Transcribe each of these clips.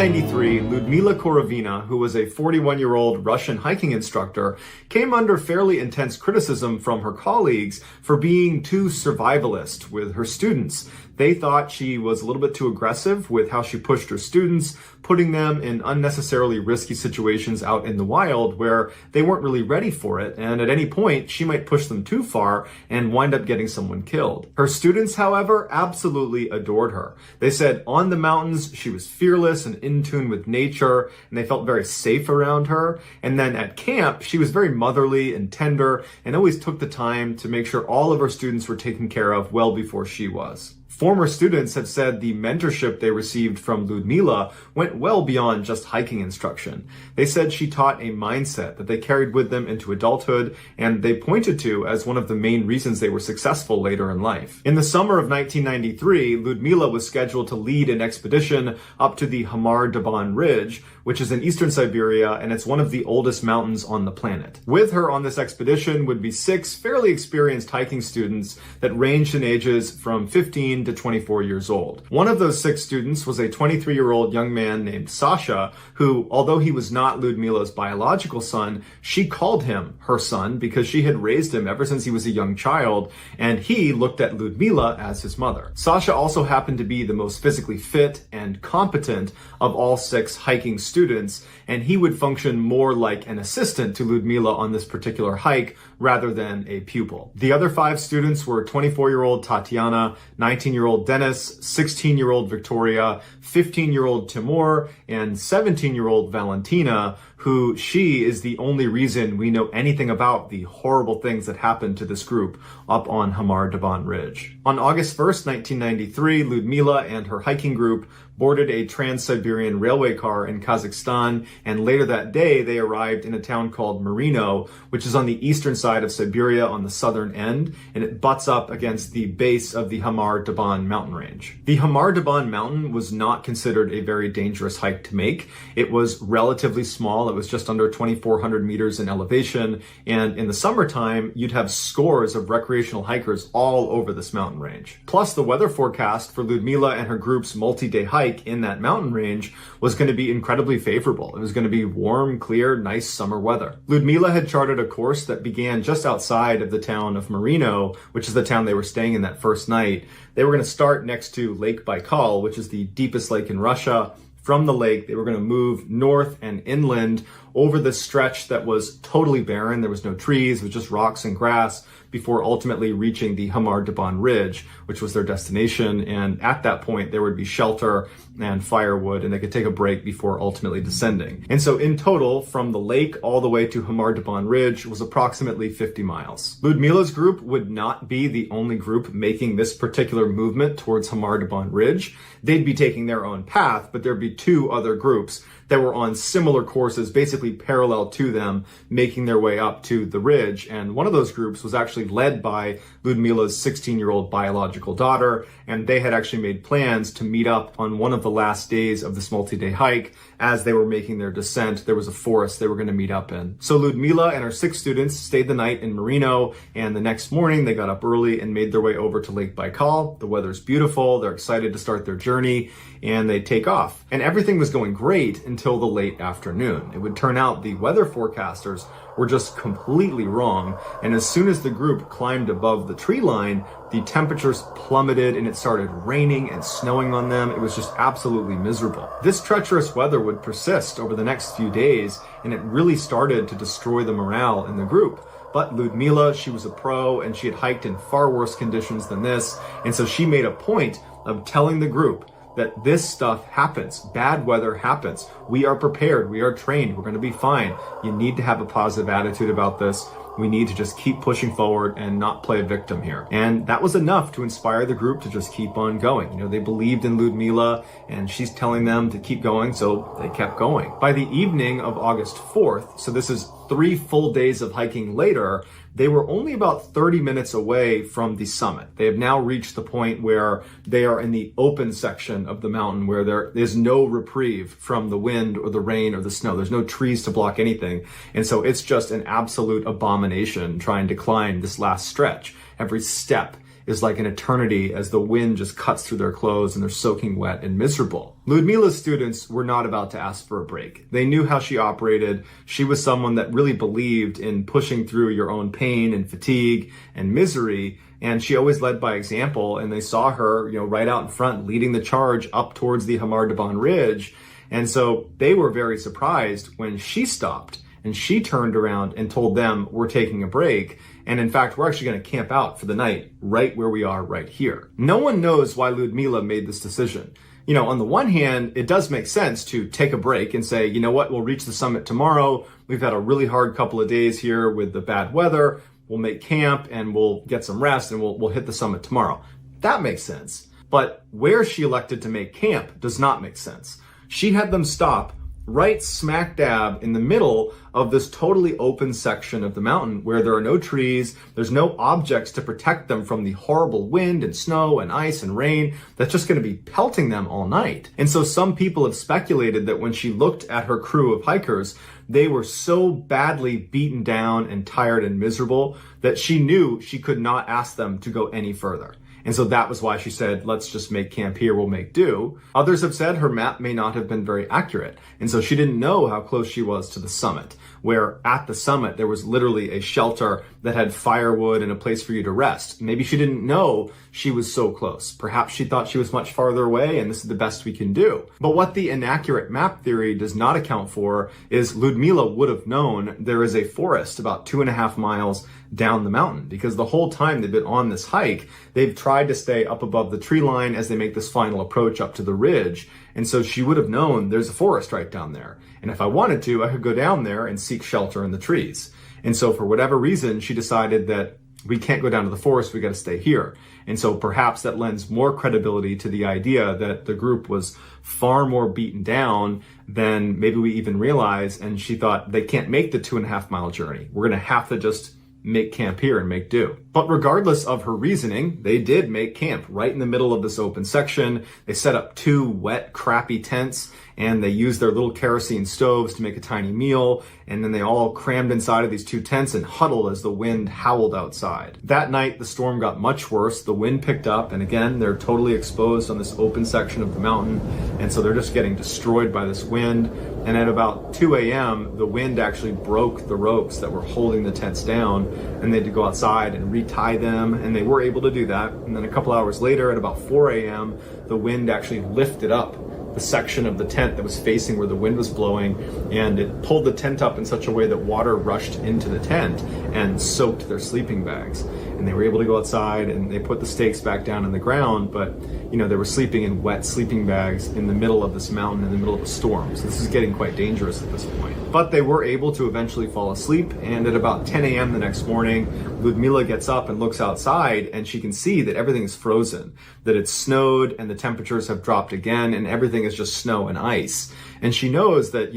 1993, Ludmila Korovina, who was a 41-year-old Russian hiking instructor, came under fairly intense criticism from her colleagues for being too survivalist with her students. They thought she was a little bit too aggressive with how she pushed her students, putting them in unnecessarily risky situations out in the wild where they weren't really ready for it, and at any point she might push them too far and wind up getting someone killed. Her students, however, absolutely adored her. They said on the mountains she was fearless and in tune with nature, and they felt very safe around her. And then at camp, she was very motherly and tender and always took the time to make sure all of her students were taken care of well before she was. Former students have said the mentorship they received from Ludmila went well beyond just hiking instruction. They said she taught a mindset that they carried with them into adulthood, and they pointed to as one of the main reasons they were successful later in life. In the summer of 1993, Ludmila was scheduled to lead an expedition up to the Hamar-Daban Ridge, which is in eastern Siberia, and it's one of the oldest mountains on the planet. With her on this expedition would be 6 fairly experienced hiking students that ranged in ages from 15 to 24 years old. One of those 6 students was a 23-year-old young man named Sasha, who, although he was not Ludmila's biological son, she called him her son because she had raised him ever since he was a young child, and he looked at Ludmila as his mother. Sasha also happened to be the most physically fit and competent of all 6 hiking students, and he would function more like an assistant to Ludmila on this particular hike rather than a pupil. The other 5 students were 24-year-old Tatiana, 19-year-old Dennis, 16-year-old Victoria, 15-year-old Timur, and 17-year-old Valentina, who she is the only reason we know anything about the horrible things that happened to this group up on Hamar-Daban Ridge. On August 1st, 1993, Ludmila and her hiking group boarded a Trans-Siberian railway car in Kazakhstan, and later that day they arrived in a town called Marino, which is on the eastern side of Siberia on the southern end, and it butts up against the base of the Hamar-Daban mountain range. The Hamar-Daban mountain was not considered a very dangerous hike to make. It was relatively small. It was just under 2,400 meters in elevation, and in the summertime, you'd have scores of recreational hikers all over this mountain range. Plus, the weather forecast for Ludmila and her group's multi-day hike in that mountain range was going to be incredibly favorable. It was going to be warm, clear, nice summer weather. Ludmila had charted a course that began just outside of the town of Marino, which is the town they were staying in that first night. They were going to start next to Lake Baikal, which is the deepest lake in Russia. From the lake, they were going to move north and inland over the stretch that was totally barren. There was no trees, it was just rocks and grass, before ultimately reaching the Hamar-Daban Ridge, which was their destination. And at that point, there would be shelter and firewood, and they could take a break before ultimately descending. And so in total, from the lake all the way to Hamar-Daban Ridge was approximately 50 miles. Ludmila's group would not be the only group making this particular movement towards Hamar-Daban Ridge. They'd be taking their own path, but there'd be 2 other groups that were on similar courses, basically parallel to them, making their way up to the ridge. And one of those groups was actually led by Ludmila's 16-year-old biological daughter, and they had actually made plans to meet up on one of the last days of this multi-day hike. As they were making their descent, there was a forest they were going to meet up in. So Ludmila and her 6 students stayed the night in Marino, and the next morning they got up early and made their way over to Lake Baikal. The weather's beautiful, they're excited to start their journey, and they take off. And everything was going great until the late afternoon. It would turn out the weather forecasters were just completely wrong, and as soon as the group climbed above the tree line, the temperatures plummeted and it started raining and snowing on them. It was just absolutely miserable. This treacherous weather would persist over the next few days, and it really started to destroy the morale in the group. But Ludmila, she was a pro, and she had hiked in far worse conditions than this, and so she made a point of telling the group that this stuff happens. Bad weather happens. We are prepared. We are trained. We're going to be fine. You need to have a positive attitude about this. We need to just keep pushing forward and not play a victim here. And that was enough to inspire the group to just keep on going. You know, they believed in Ludmila, and she's telling them to keep going, so they kept going. By the evening of August 4th, so this is 3 full days of hiking later, they were only about 30 minutes away from the summit. They have now reached the point where they are in the open section of the mountain where there is no reprieve from the wind or the rain or the snow. There's no trees to block anything. And so it's just an absolute abomination trying to climb this last stretch. Every step is like an eternity as the wind just cuts through their clothes and they're soaking wet and miserable. Ludmila's students were not about to ask for a break. They knew how she operated. She was someone that really believed in pushing through your own pain and fatigue and misery. And she always led by example, and they saw her, right out in front leading the charge up towards the Hamar Daban Ridge. And so they were very surprised when she stopped and she turned around and told them, we're taking a break. And in fact, we're actually going to camp out for the night right where we are right here. No one knows why Ludmila made this decision. On the one hand, it does make sense to take a break and say, you know what, we'll reach the summit tomorrow. We've had a really hard couple of days here with the bad weather. We'll make camp and we'll get some rest and we'll hit the summit tomorrow. That makes sense. But where she elected to make camp does not make sense. She had them stop right smack dab in the middle of this totally open section of the mountain where there are no trees, there's no objects to protect them from the horrible wind and snow and ice and rain that's just going to be pelting them all night. And so some people have speculated that when she looked at her crew of hikers, they were so badly beaten down and tired and miserable that she knew she could not ask them to go any further. And so that was why she said, let's just make camp here, we'll make do. Others have said her map may not have been very accurate. And so she didn't know how close she was to the summit, where at the summit there was literally a shelter that had firewood and a place for you to rest. Maybe she didn't know she was so close. Perhaps she thought she was much farther away and this is the best we can do. But what the inaccurate map theory does not account for is Ludmila would have known there is a forest about 2.5 miles down the mountain, because the whole time they've been on this hike, they've tried to stay up above the tree line as they make this final approach up to the ridge. And so she would have known there's a forest right down there. And if I wanted to, I could go down there and seek shelter in the trees. And so for whatever reason, she decided that we can't go down to the forest, we got to stay here. And so perhaps that lends more credibility to the idea that the group was far more beaten down than maybe we even realize. And she thought they can't make the 2.5 mile journey. We're going to have to just make camp here and make do. But regardless of her reasoning, they did make camp right in the middle of this open section. They set up 2 wet, crappy tents, and they used their little kerosene stoves to make a tiny meal. And then they all crammed inside of these 2 tents and huddled as the wind howled outside. That night, the storm got much worse. The wind picked up, and again, they're totally exposed on this open section of the mountain. And so they're just getting destroyed by this wind. And at about 2 a.m., the wind actually broke the ropes that were holding the tents down, and they had to go outside and retie them, and they were able to do that. And then a couple hours later, at about 4 a.m., the wind actually lifted up the section of the tent that was facing where the wind was blowing, and it pulled the tent up in such a way that water rushed into the tent and soaked their sleeping bags. And they were able to go outside and they put the stakes back down in the ground, but they were sleeping in wet sleeping bags in the middle of this mountain in the middle of a storm. So this is getting quite dangerous at this point. But they were able to eventually fall asleep, and at about 10 a.m. the next morning, Ludmila gets up and looks outside, and she can see that everything is frozen, that it's snowed and the temperatures have dropped again, and everything is just snow and ice. And she knows that,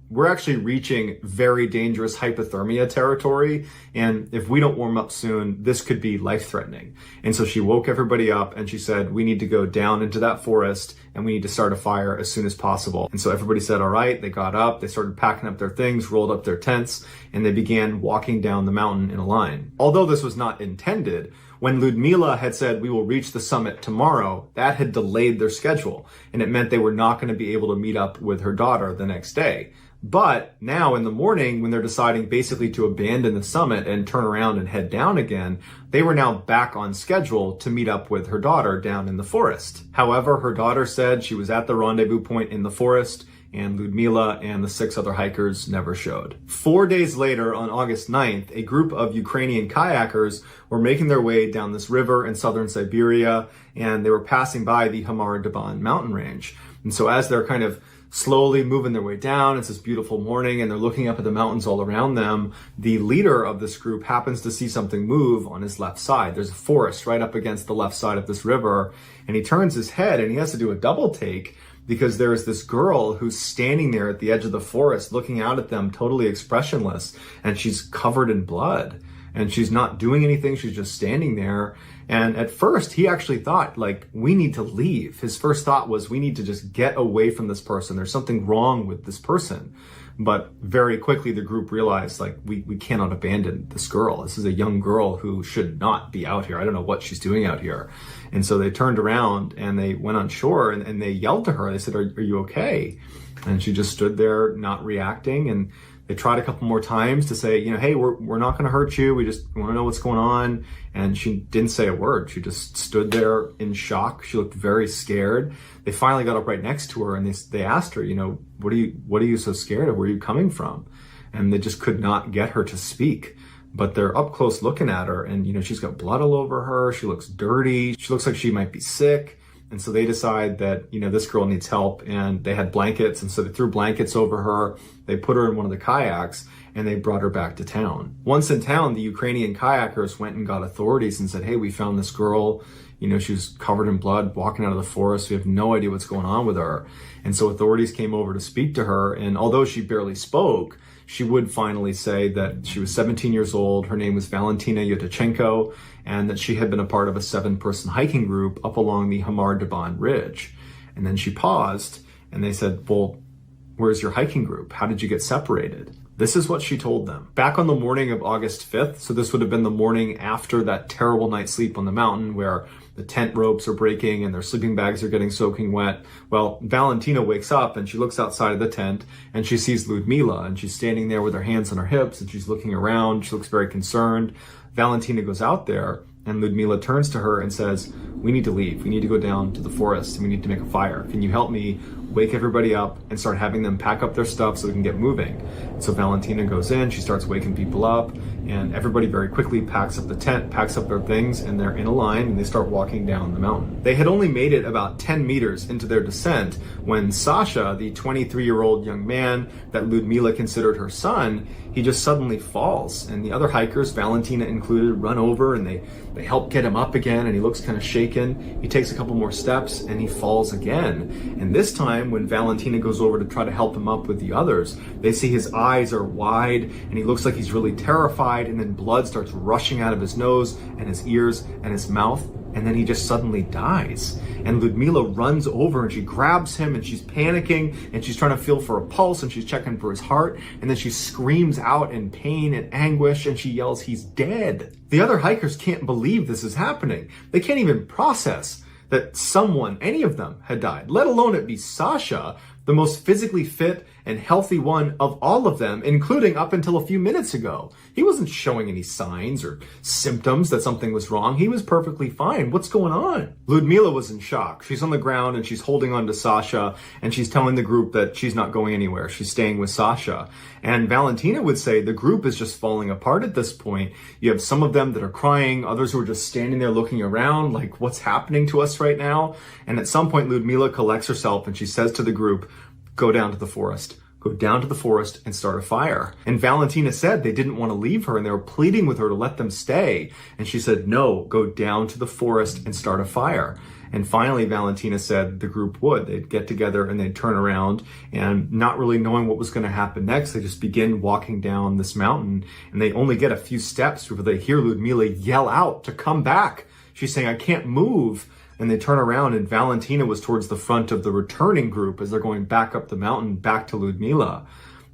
we're actually reaching very dangerous hypothermia territory. And if we don't warm up soon, this could be life-threatening. And so she woke everybody up and she said, we need to go down into that forest and we need to start a fire as soon as possible. And so everybody said, all right, they got up, they started packing up their things, rolled up their tents, and they began walking down the mountain in a line. Although this was not intended, when Ludmila had said, we will reach the summit tomorrow, that had delayed their schedule. And it meant they were not going to be able to meet up with her daughter the next day. But now in the morning, when they're deciding basically to abandon the summit and turn around and head down again, they were now back on schedule to meet up with her daughter down in the forest. However, her daughter said she was at the rendezvous point in the forest, and Ludmila and the 6 other hikers never showed. 4 days later, on August 9th, a group of Ukrainian kayakers were making their way down this river in southern Siberia, and they were passing by the Hamar Daban mountain range. And so as they're kind of slowly moving their way down, it's this beautiful morning, and they're looking up at the mountains all around them, the leader of this group happens to see something move on his left side. There's a forest right up against the left side of this river, and he turns his head and he has to do a double take, because there is this girl who's standing there at the edge of the forest looking out at them totally expressionless, and she's covered in blood. and she's not doing anything. She's just standing there. And at first, he actually thought, like, we need to leave. His first thought was, we need to just get away from this person. There's something wrong with this person. But very quickly, the group realized, like, we cannot abandon this girl. This is a young girl who should not be out here. I don't know what she's doing out here. And so they turned around and they went on shore and they yelled to her. They said, are you okay? And she just stood there, not reacting. And they tried a couple more times to say, hey, we're not going to hurt you. We just want to know what's going on. And she didn't say a word. She just stood there in shock. She looked very scared. They finally got up right next to her and they asked her, what are you so scared of? Where are you coming from? And they just could not get her to speak. But they're up close looking at her and, she's got blood all over her. She looks dirty. She looks like she might be sick. And so they decide that, this girl needs help, and they had blankets. And so they threw blankets over her. They put her in one of the kayaks and they brought her back to town. Once in town, the Ukrainian kayakers went and got authorities and said, hey, we found this girl. She was covered in blood, walking out of the forest. We have no idea what's going on with her. And so authorities came over to speak to her. And although she barely spoke, she would finally say that she was 17 years old. Her name was Valentina Yotachenko, and that she had been a part of a 7-person hiking group up along the Hamar-Deban Ridge. And then she paused and they said, well, where's your hiking group? How did you get separated? This is what she told them. Back on the morning of August 5th, so this would have been the morning after that terrible night's sleep on the mountain where the tent ropes are breaking and their sleeping bags are getting soaking wet. Well, Valentina wakes up and she looks outside of the tent and she sees Ludmila, and she's standing there with her hands on her hips and she's looking around. She looks very concerned. Valentina goes out there and Ludmila turns to her and says, we need to leave. We need to go down to the forest and we need to make a fire. Can you help me wake everybody up and start having them pack up their stuff so we can get moving? And so Valentina goes in, she starts waking people up, and everybody very quickly packs up the tent, packs up their things, and they're in a line and they start walking down the mountain. They had only made it about 10 meters into their descent when Sasha, the 23-year-old young man that Ludmila considered her son, he just suddenly falls. And the other hikers, Valentina included, run over and they help get him up again, and he looks kind of shaken. He takes a couple more steps and he falls again. And this time, when Valentina goes over to try to help him up with the others, they see his eyes are wide and he looks like he's really terrified, and then blood starts rushing out of his nose and his ears and his mouth, and then he just suddenly dies. And Ludmila runs over and she grabs him and she's panicking and she's trying to feel for a pulse and she's checking for his heart, and then she screams out in pain and anguish and she yells, he's dead. The other hikers can't believe this is happening. They can't even process that someone, any of them, had died, let alone it be Sasha, the most physically fit and healthy one of all of them, including up until a few minutes ago. He wasn't showing any signs or symptoms that something was wrong. He was perfectly fine. What's going on? Ludmila was in shock. She's on the ground and she's holding on to Sasha, and she's telling the group that she's not going anywhere. She's staying with Sasha. And Valentina would say the group is just falling apart at this point. You have some of them that are crying, others who are just standing there looking around like, what's happening to us right now? And at some point, Ludmila collects herself and she says to the group, go down to the forest. Go down to the forest and start a fire. And Valentina said they didn't want to leave her and they were pleading with her to let them stay. And she said, no, go down to the forest and start a fire. And finally, Valentina said the group would. They'd get together and they'd turn around, and not really knowing what was going to happen next, they just begin walking down this mountain, and they only get a few steps before they hear Ludmila yell out to come back. She's saying, I can't move. And they turn around and Valentina was towards the front of the returning group as they're going back up the mountain, back to Ludmila.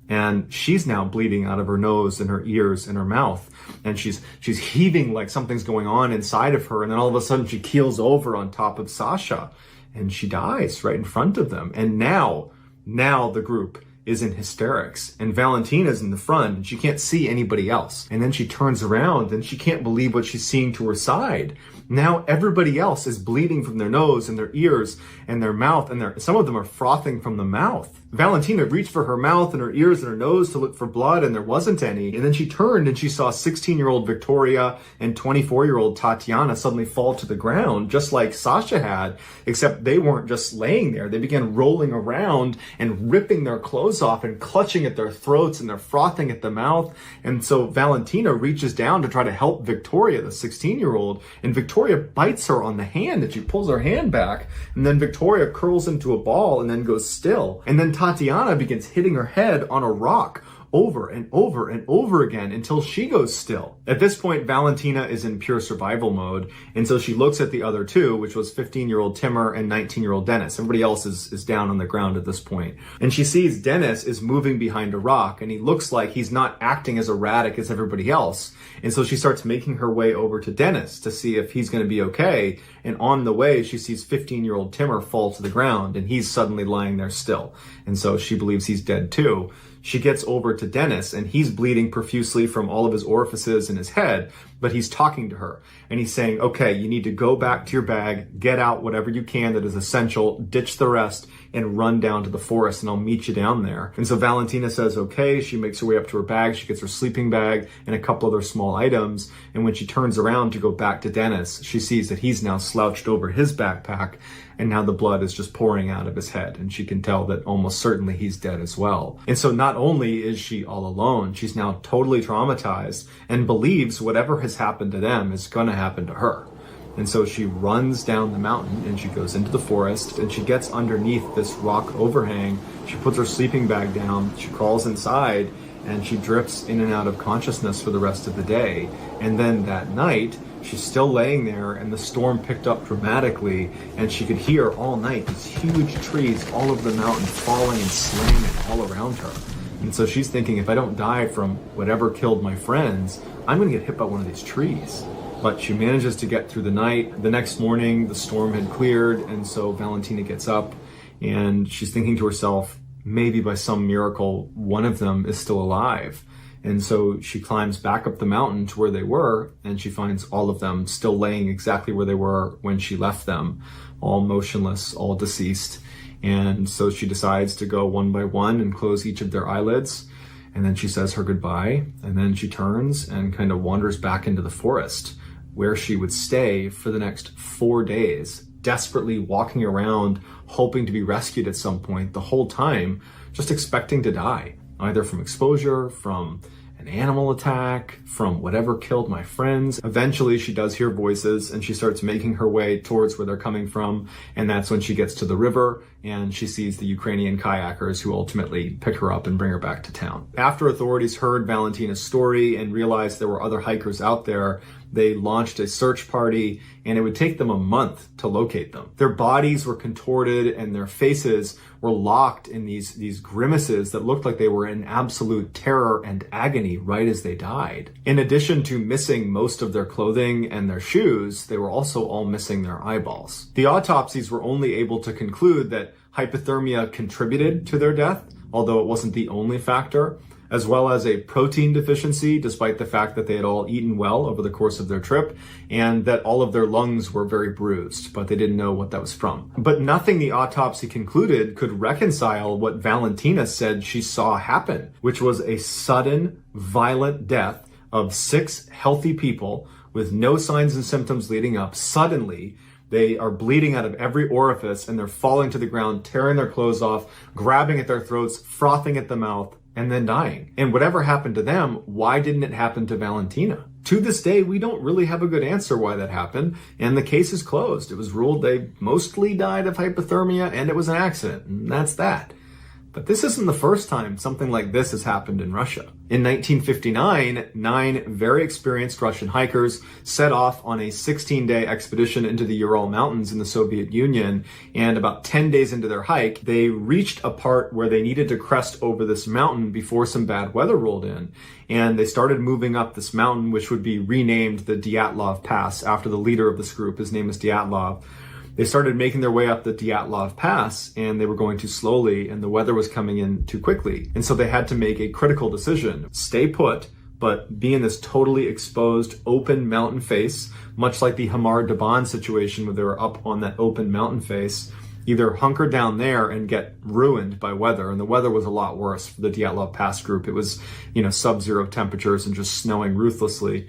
And she's now bleeding out of her nose and her ears and her mouth. And she's heaving like something's going on inside of her. And then all of a sudden she keels over on top of Sasha and she dies right in front of them. And now the group is in hysterics, and Valentina's in the front and she can't see anybody else. And then she turns around and she can't believe what she's seeing to her side. Now everybody else is bleeding from their nose and their ears and their mouth, and some of them are frothing from the mouth. Valentina reached for her mouth and her ears and her nose to look for blood, and there wasn't any. And then she turned and she saw 16-year-old Victoria and 24-year-old Tatiana suddenly fall to the ground, just like Sasha had, except they weren't just laying there. They began rolling around and ripping their clothes off and clutching at their throats, and they're frothing at the mouth. And so Valentina reaches down to try to help Victoria, the 16-year-old, and Victoria bites her on the hand and she pulls her hand back, and then Victoria curls into a ball and then goes still. And then Tatiana begins hitting her head on a rock over and over and over again until she goes still. At this point, Valentina is in pure survival mode, and so she looks at the other two, which was 15-year-old Timur and 19-year-old Dennis. Everybody else is down on the ground at this point. And she sees Dennis is moving behind a rock, and he looks like he's not acting as erratic as everybody else. And so she starts making her way over to Dennis to see if he's going to be okay. And on the way, she sees 15-year-old Timur fall to the ground, and he's suddenly lying there still. And so she believes he's dead too. She gets over to Dennis, and he's bleeding profusely from all of his orifices in his head, but he's talking to her. And he's saying, okay, you need to go back to your bag, get out whatever you can that is essential, ditch the rest, and run down to the forest, and I'll meet you down there. And so Valentina says, okay. She makes her way up to her bag. She gets her sleeping bag and a couple other small items. And when she turns around to go back to Dennis, she sees that he's now slouched over his backpack, and now the blood is just pouring out of his head. And she can tell that almost certainly he's dead as well. And so not only is she all alone, she's now totally traumatized and believes whatever has happened to them is going to happen to her. And so she runs down the mountain and she goes into the forest and she gets underneath this rock overhang. She puts her sleeping bag down, she crawls inside, and she drifts in and out of consciousness for the rest of the day. And then that night, she's still laying there, and the storm picked up dramatically, and she could hear all night these huge trees all over the mountain falling and slamming all around her. And so she's thinking, if I don't die from whatever killed my friends, I'm going to get hit by one of these trees. But she manages to get through the night. The next morning, the storm had cleared, and so Valentina gets up, and she's thinking to herself, maybe by some miracle, one of them is still alive. And so she climbs back up the mountain to where they were, and she finds all of them still laying exactly where they were when she left them, all motionless, all deceased. And so she decides to go one by one and close each of their eyelids. And then she says her goodbye, and then she turns and kind of wanders back into the forest, where she would stay for the next 4 days, desperately walking around, hoping to be rescued at some point, the whole time just expecting to die, either from exposure, from an animal attack, from whatever killed my friends. Eventually, she does hear voices, and she starts making her way towards where they're coming from, and that's when she gets to the river, and she sees the Ukrainian kayakers who ultimately pick her up and bring her back to town. After authorities heard Valentina's story and realized there were other hikers out there, they launched a search party, and it would take them a month to locate them. Their bodies were contorted, and their faces were locked in these grimaces that looked like they were in absolute terror and agony right as they died. In addition to missing most of their clothing and their shoes, they were also all missing their eyeballs. The autopsies were only able to conclude that hypothermia contributed to their death, although it wasn't the only factor, as well as a protein deficiency, despite the fact that they had all eaten well over the course of their trip, and that all of their lungs were very bruised, but they didn't know what that was from. But nothing the autopsy concluded could reconcile what Valentina said she saw happen, which was a sudden, violent death of 6 healthy people with no signs and symptoms leading up. Suddenly, they are bleeding out of every orifice, and they're falling to the ground, tearing their clothes off, grabbing at their throats, frothing at the mouth, and then dying. And whatever happened to them, why didn't it happen to Valentina? To this day, we don't really have a good answer why that happened, and the case is closed. It was ruled they mostly died of hypothermia, and it was an accident, and that's that. But this isn't the first time something like this has happened in Russia. In 1959, 9 very experienced Russian hikers set off on a 16-day expedition into the Ural Mountains in the Soviet Union, and about 10 days into their hike, they reached a part where they needed to crest over this mountain before some bad weather rolled in. And they started moving up this mountain, which would be renamed the Dyatlov Pass after the leader of this group. His name is Dyatlov. They started making their way up the Dyatlov Pass, and they were going too slowly, and the weather was coming in too quickly. And so they had to make a critical decision. Stay put, but be in this totally exposed, open mountain face, much like the Hamar Daban situation where they were up on that open mountain face. Either hunker down there and get ruined by weather, and the weather was a lot worse for the Dyatlov Pass group. It was, sub-zero temperatures and just snowing ruthlessly.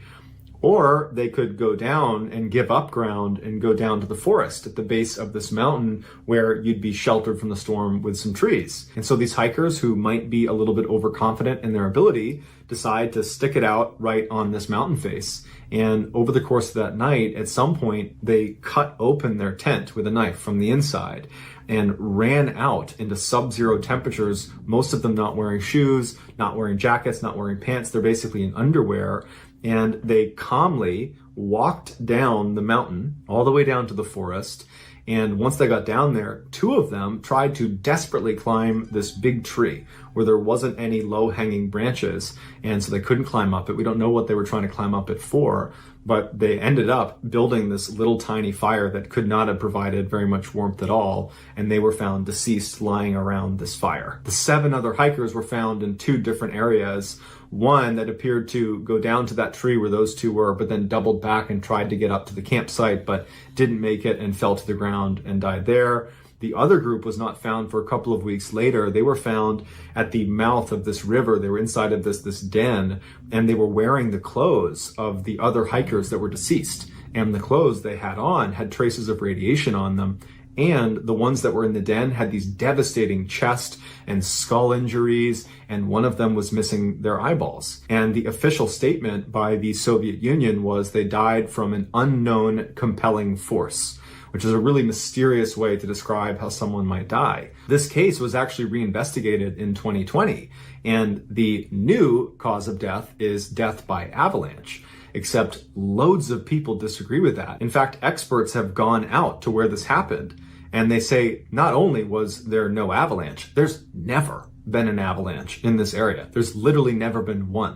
Or they could go down and give up ground and go down to the forest at the base of this mountain where you'd be sheltered from the storm with some trees. And so these hikers who might be a little bit overconfident in their ability decide to stick it out right on this mountain face. And over the course of that night, at some point, they cut open their tent with a knife from the inside. and ran out into sub-zero temperatures, most of them not wearing shoes, not wearing jackets, not wearing pants. They're basically in underwear. And they calmly walked down the mountain, all the way down to the forest. And once they got down there, two of them tried to desperately climb this big tree where there wasn't any low-hanging branches. And so they couldn't climb up it. We don't know what they were trying to climb up it for, but they ended up building this little tiny fire that could not have provided very much warmth at all. And they were found deceased lying around this fire. The 7 other hikers were found in 2 different areas. One that appeared to go down to that tree where those 2 were, but then doubled back and tried to get up to the campsite, but didn't make it and fell to the ground and died there. The other group was not found for a couple of weeks later. They were found at the mouth of this river. They were inside of this den, and they were wearing the clothes of the other hikers that were deceased. And the clothes they had on had traces of radiation on them. And the ones that were in the den had these devastating chest and skull injuries, and one of them was missing their eyeballs. And the official statement by the Soviet Union was they died from an unknown compelling force, which is a really mysterious way to describe how someone might die. This case was actually reinvestigated in 2020, and the new cause of death is death by avalanche. Except loads of people disagree with that. In fact, experts have gone out to where this happened, and they say not only was there no avalanche, there's never been an avalanche in this area. There's literally never been one.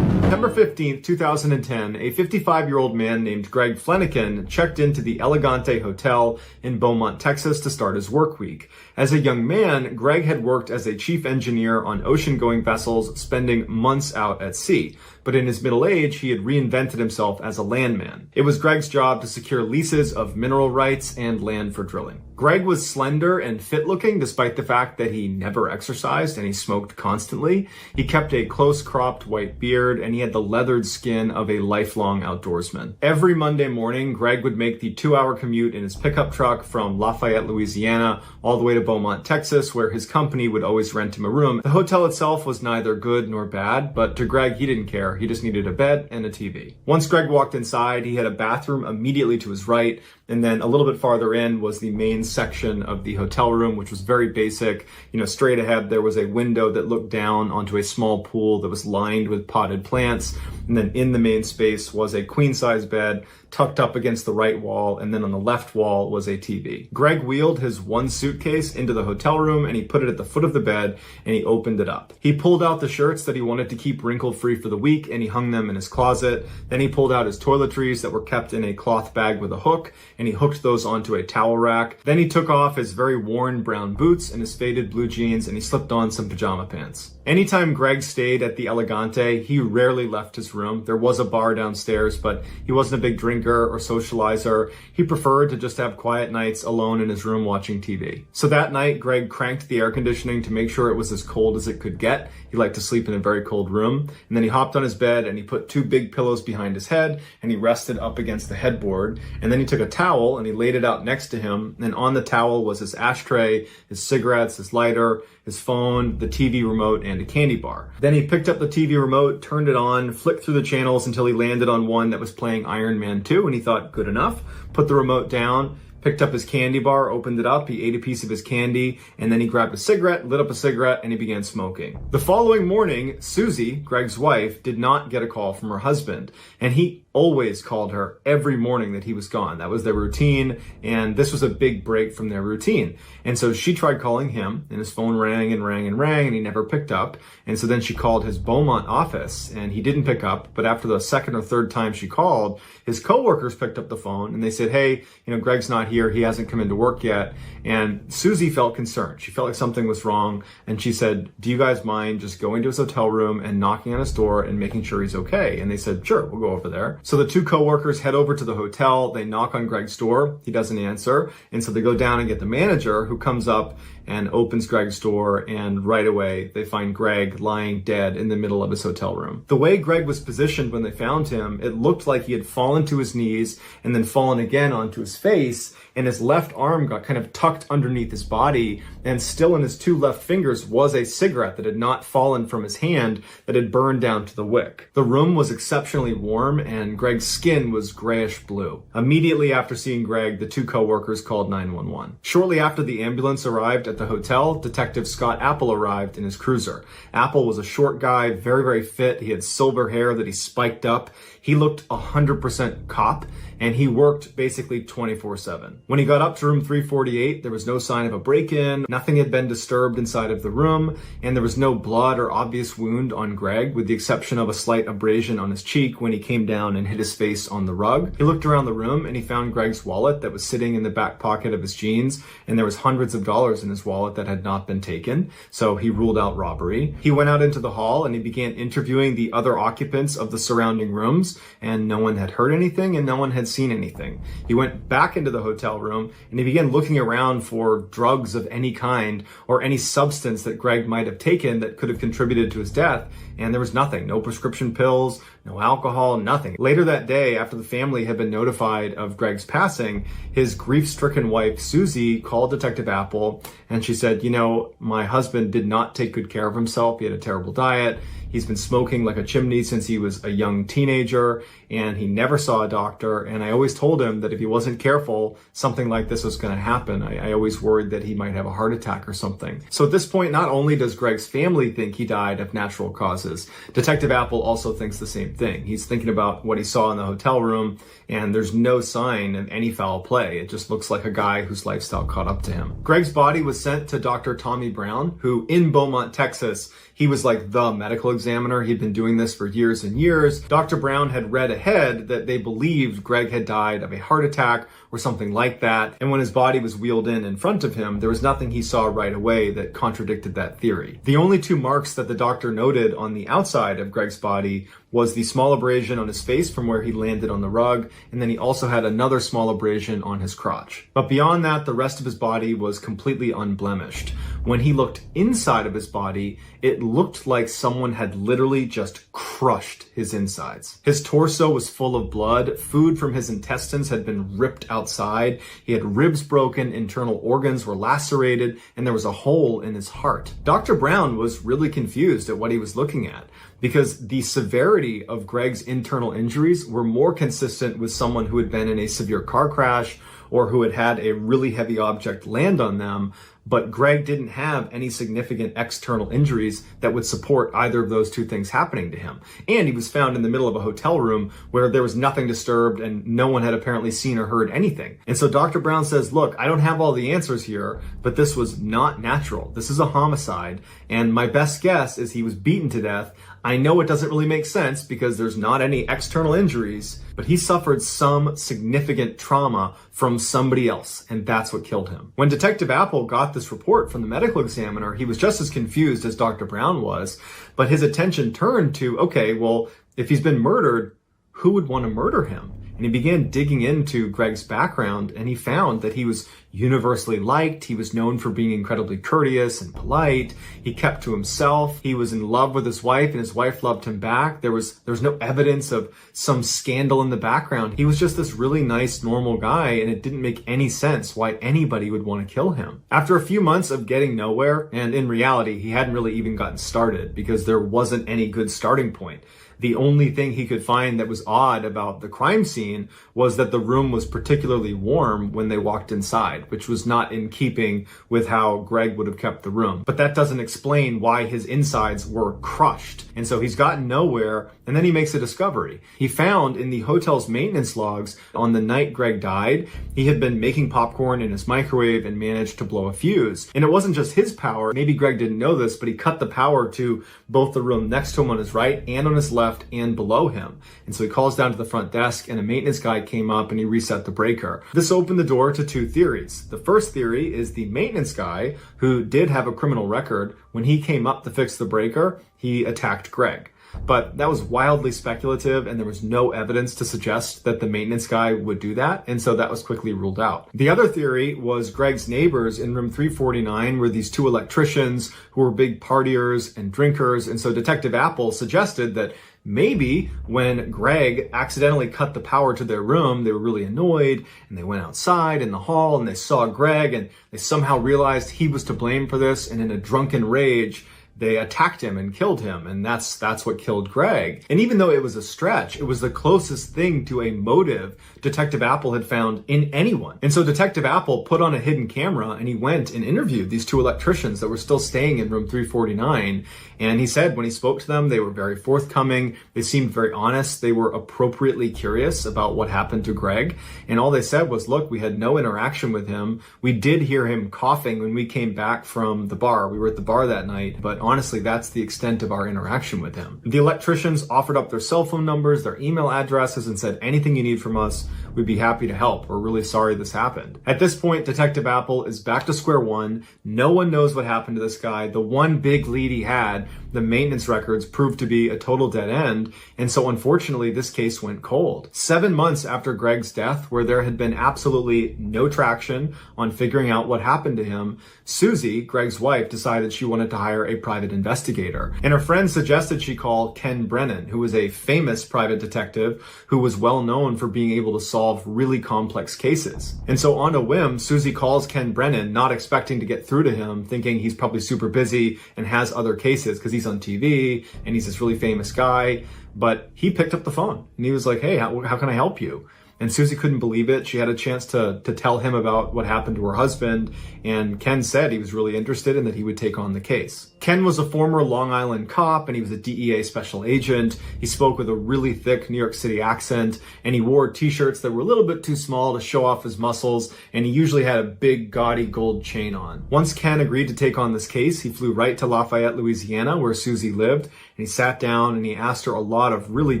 September 15th, 2010, a 55-year-old man named Greg Flanagan checked into the Elegante Hotel in Beaumont, Texas to start his work week. As a young man, Greg had worked as a chief engineer on ocean-going vessels, spending months out at sea. But in his middle age, he had reinvented himself as a landman. It was Greg's job to secure leases of mineral rights and land for drilling. Greg was slender and fit-looking despite the fact that he never exercised and he smoked constantly. He kept a close-cropped white beard and he had the leathered skin of a lifelong outdoorsman. Every Monday morning, Greg would make the 2-hour commute in his pickup truck from Lafayette, Louisiana, all the way to Beaumont, Texas, where his company would always rent him a room. The hotel itself was neither good nor bad, but to Greg, he didn't care. He just needed a bed and a TV. Once Greg walked inside, he had a bathroom immediately to his right, and then a little bit farther in was the main section of the hotel room, which was very basic. Straight ahead, there was a window that looked down onto a small pool that was lined with potted plants. And then in the main space was a queen-size bed tucked up against the right wall, and then on the left wall was a TV. Greg wheeled his one suitcase into the hotel room and he put it at the foot of the bed and he opened it up. He pulled out the shirts that he wanted to keep wrinkle-free for the week and he hung them in his closet. Then he pulled out his toiletries that were kept in a cloth bag with a hook and he hooked those onto a towel rack. Then he took off his very worn brown boots and his faded blue jeans and he slipped on some pajama pants. Anytime Greg stayed at the Elegante, he rarely left his room. There was a bar downstairs, but he wasn't a big drinker or socializer. He preferred to just have quiet nights alone in his room watching TV. So that night, Greg cranked the air conditioning to make sure it was as cold as it could get. He liked to sleep in a very cold room. And then he hopped on his bed and he put 2 big pillows behind his head and he rested up against the headboard. And then he took a towel and he laid it out next to him. And on the towel was his ashtray, his cigarettes, his lighter, his phone, the TV remote, and a candy bar. Then he picked up the TV remote, turned it on, flicked through the channels until he landed on one that was playing Iron Man 2, and he thought, good enough. Put the remote down, picked up his candy bar, opened it up, he ate a piece of his candy, and then he grabbed a cigarette, lit up a cigarette, and he began smoking. The following morning, Susie, Greg's wife, did not get a call from her husband, and he always called her every morning that he was gone. That was their routine, and this was a big break from their routine. And so she tried calling him, and his phone rang and rang and rang, and he never picked up. And so then she called his Beaumont office, and he didn't pick up. But after the second or third time she called, his coworkers picked up the phone, and they said, hey, Greg's not here. He hasn't come into work yet. And Susie felt concerned. She felt like something was wrong. And she said, do you guys mind just going to his hotel room and knocking on his door and making sure he's okay? And they said, sure, we'll go over there. So the 2 coworkers head over to the hotel. They knock on Greg's door. He doesn't answer. And so they go down and get the manager, who comes up and opens Greg's door, and right away they find Greg lying dead in the middle of his hotel room. The way Greg was positioned when they found him, it looked like he had fallen to his knees and then fallen again onto his face, and his left arm got kind of tucked underneath his body, and still in his two left fingers was a cigarette that had not fallen from his hand that had burned down to the wick. The room was exceptionally warm, and Greg's skin was grayish blue. Immediately after seeing Greg, the two co-workers called 911. Shortly after the ambulance arrived at the hotel, Detective Scott Apple arrived in his cruiser. Apple was a short guy, very, very fit. He had silver hair that he spiked up. He looked 100% cop, and he worked basically 24/7. When he got up to room 348, there was no sign of a break-in, nothing had been disturbed inside of the room, and there was no blood or obvious wound on Greg, with the exception of a slight abrasion on his cheek when he came down and hit his face on the rug. He looked around the room and he found Greg's wallet that was sitting in the back pocket of his jeans, and there was hundreds of dollars in his wallet that had not been taken, so he ruled out robbery. He went out into the hall and he began interviewing the other occupants of the surrounding rooms, and no one had heard anything and no one had seen anything. He went back into the hotel room and he began looking around for drugs of any kind or any substance that Greg might have taken that could have contributed to his death, and there was nothing. No prescription pills, no alcohol, nothing. Later that day, after the family had been notified of Greg's passing, his grief-stricken wife, Susie, called Detective Apple, and she said, "You know, my husband did not take good care of himself. He had a terrible diet. He's been smoking like a chimney since he was a young teenager, and he never saw a doctor. And I always told him that if he wasn't careful, something like this was going to happen. I always worried that he might have a heart attack or something." So at this point, not only does Greg's family think he died of natural causes, Detective Apple also thinks the same thing. He's thinking about what he saw in the hotel room, and there's no sign of any foul play. It just looks like a guy whose lifestyle caught up to him. Greg's body was sent to Dr. Tommy Brown, who in Beaumont, Texas, he was like the medical examiner. He'd been doing this for years and years. Dr. Brown had read ahead that they believed Greg had died of a heart attack or something like that. And when his body was wheeled in front of him, there was nothing he saw right away that contradicted that theory. The only two marks that the doctor noted on the outside of Greg's body was the small abrasion on his face from where he landed on the rug, and then he also had another small abrasion on his crotch. But beyond that, the rest of his body was completely unblemished. When he looked inside of his body, it looked like someone had literally just crushed his insides. His torso was full of blood. Food from his intestines had been ripped outside. He had ribs broken, internal organs were lacerated, and there was a hole in his heart. Dr. Brown was really confused at what he was looking at, because the severity of Greg's internal injuries were more consistent with someone who had been in a severe car crash or who had had a really heavy object land on them. But Greg didn't have any significant external injuries that would support either of those two things happening to him. And he was found in the middle of a hotel room where there was nothing disturbed and no one had apparently seen or heard anything. And so Dr. Brown says, look, I don't have all the answers here, but this was not natural. This is a homicide. And my best guess is he was beaten to death. I know it doesn't really make sense because there's not any external injuries, but he suffered some significant trauma from somebody else, and that's what killed him. When Detective Apple got this report from the medical examiner, he was just as confused as Dr. Brown was, but his attention turned to, okay, well, if he's been murdered, who would want to murder him? And he began digging into Greg's background, and he found that he was universally liked. He was known for being incredibly courteous and polite. He kept to himself. He was in love with his wife, and his wife loved him back. There was no evidence of some scandal in the background. He was just this really nice, normal guy, and it didn't make any sense why anybody would want to kill him. After a few months of getting nowhere, and in reality, he hadn't really even gotten started because there wasn't any good starting point. The only thing he could find that was odd about the crime scene was that the room was particularly warm when they walked inside, which was not in keeping with how Greg would have kept the room. But that doesn't explain why his insides were crushed. And so he's gotten nowhere, and then he makes a discovery. He found in the hotel's maintenance logs on the night Greg died, he had been making popcorn in his microwave and managed to blow a fuse. And it wasn't just his power. Maybe Greg didn't know this, but he cut the power to both the room next to him on his right and on his left and below him. And so he calls down to the front desk, and a maintenance guy came up and he reset the breaker. This opened the door to two theories. The first theory is the maintenance guy, who did have a criminal record, when he came up to fix the breaker, he attacked Greg. But that was wildly speculative, and there was no evidence to suggest that the maintenance guy would do that, and so that was quickly ruled out. The other theory was Greg's neighbors in room 349 were these two electricians who were big partiers and drinkers, and so Detective Apple suggested that maybe when Greg accidentally cut the power to their room, they were really annoyed and they went outside in the hall and they saw Greg and they somehow realized he was to blame for this, and in a drunken rage, they attacked him and killed him, and that's what killed Greg. And even though it was a stretch, it was the closest thing to a motive Detective Apple had found in anyone. And so Detective Apple put on a hidden camera and he went and interviewed these two electricians that were still staying in room 349. And he said when he spoke to them, they were very forthcoming. They seemed very honest. They were appropriately curious about what happened to Greg. And all they said was, look, we had no interaction with him. We did hear him coughing when we came back from the bar. We were at the bar that night, but honestly, that's the extent of our interaction with him. The electricians offered up their cell phone numbers, their email addresses, and said, anything you need from us, we'd be happy to help. We're really sorry this happened. At this point, Detective Apple is back to square one. No one knows what happened to this guy. The one big lead he had, the maintenance records, proved to be a total dead end. And so unfortunately, this case went cold. 7 months after Greg's death, where there had been absolutely no traction on figuring out what happened to him, Susie, Greg's wife, decided she wanted to hire a private investigator. And her friend suggested she call Ken Brennan, who was a famous private detective who was well known for being able to solve really complex cases. And so on a whim, Susie calls Ken Brennan, not expecting to get through to him, thinking he's probably super busy and has other cases because he's on TV and he's this really famous guy. But he picked up the phone and he was like, hey, how can I help you? And Susie couldn't believe it. She had a chance to tell him about what happened to her husband, and Ken said he was really interested and that he would take on the case. Ken was a former Long Island cop and he was a DEA special agent. He spoke with a really thick New York City accent, and he wore t-shirts that were a little bit too small to show off his muscles, and he usually had a big gaudy gold chain on. Once Ken agreed to take on this case, he flew right to Lafayette, Louisiana, where Susie lived, and he sat down and he asked her a lot of really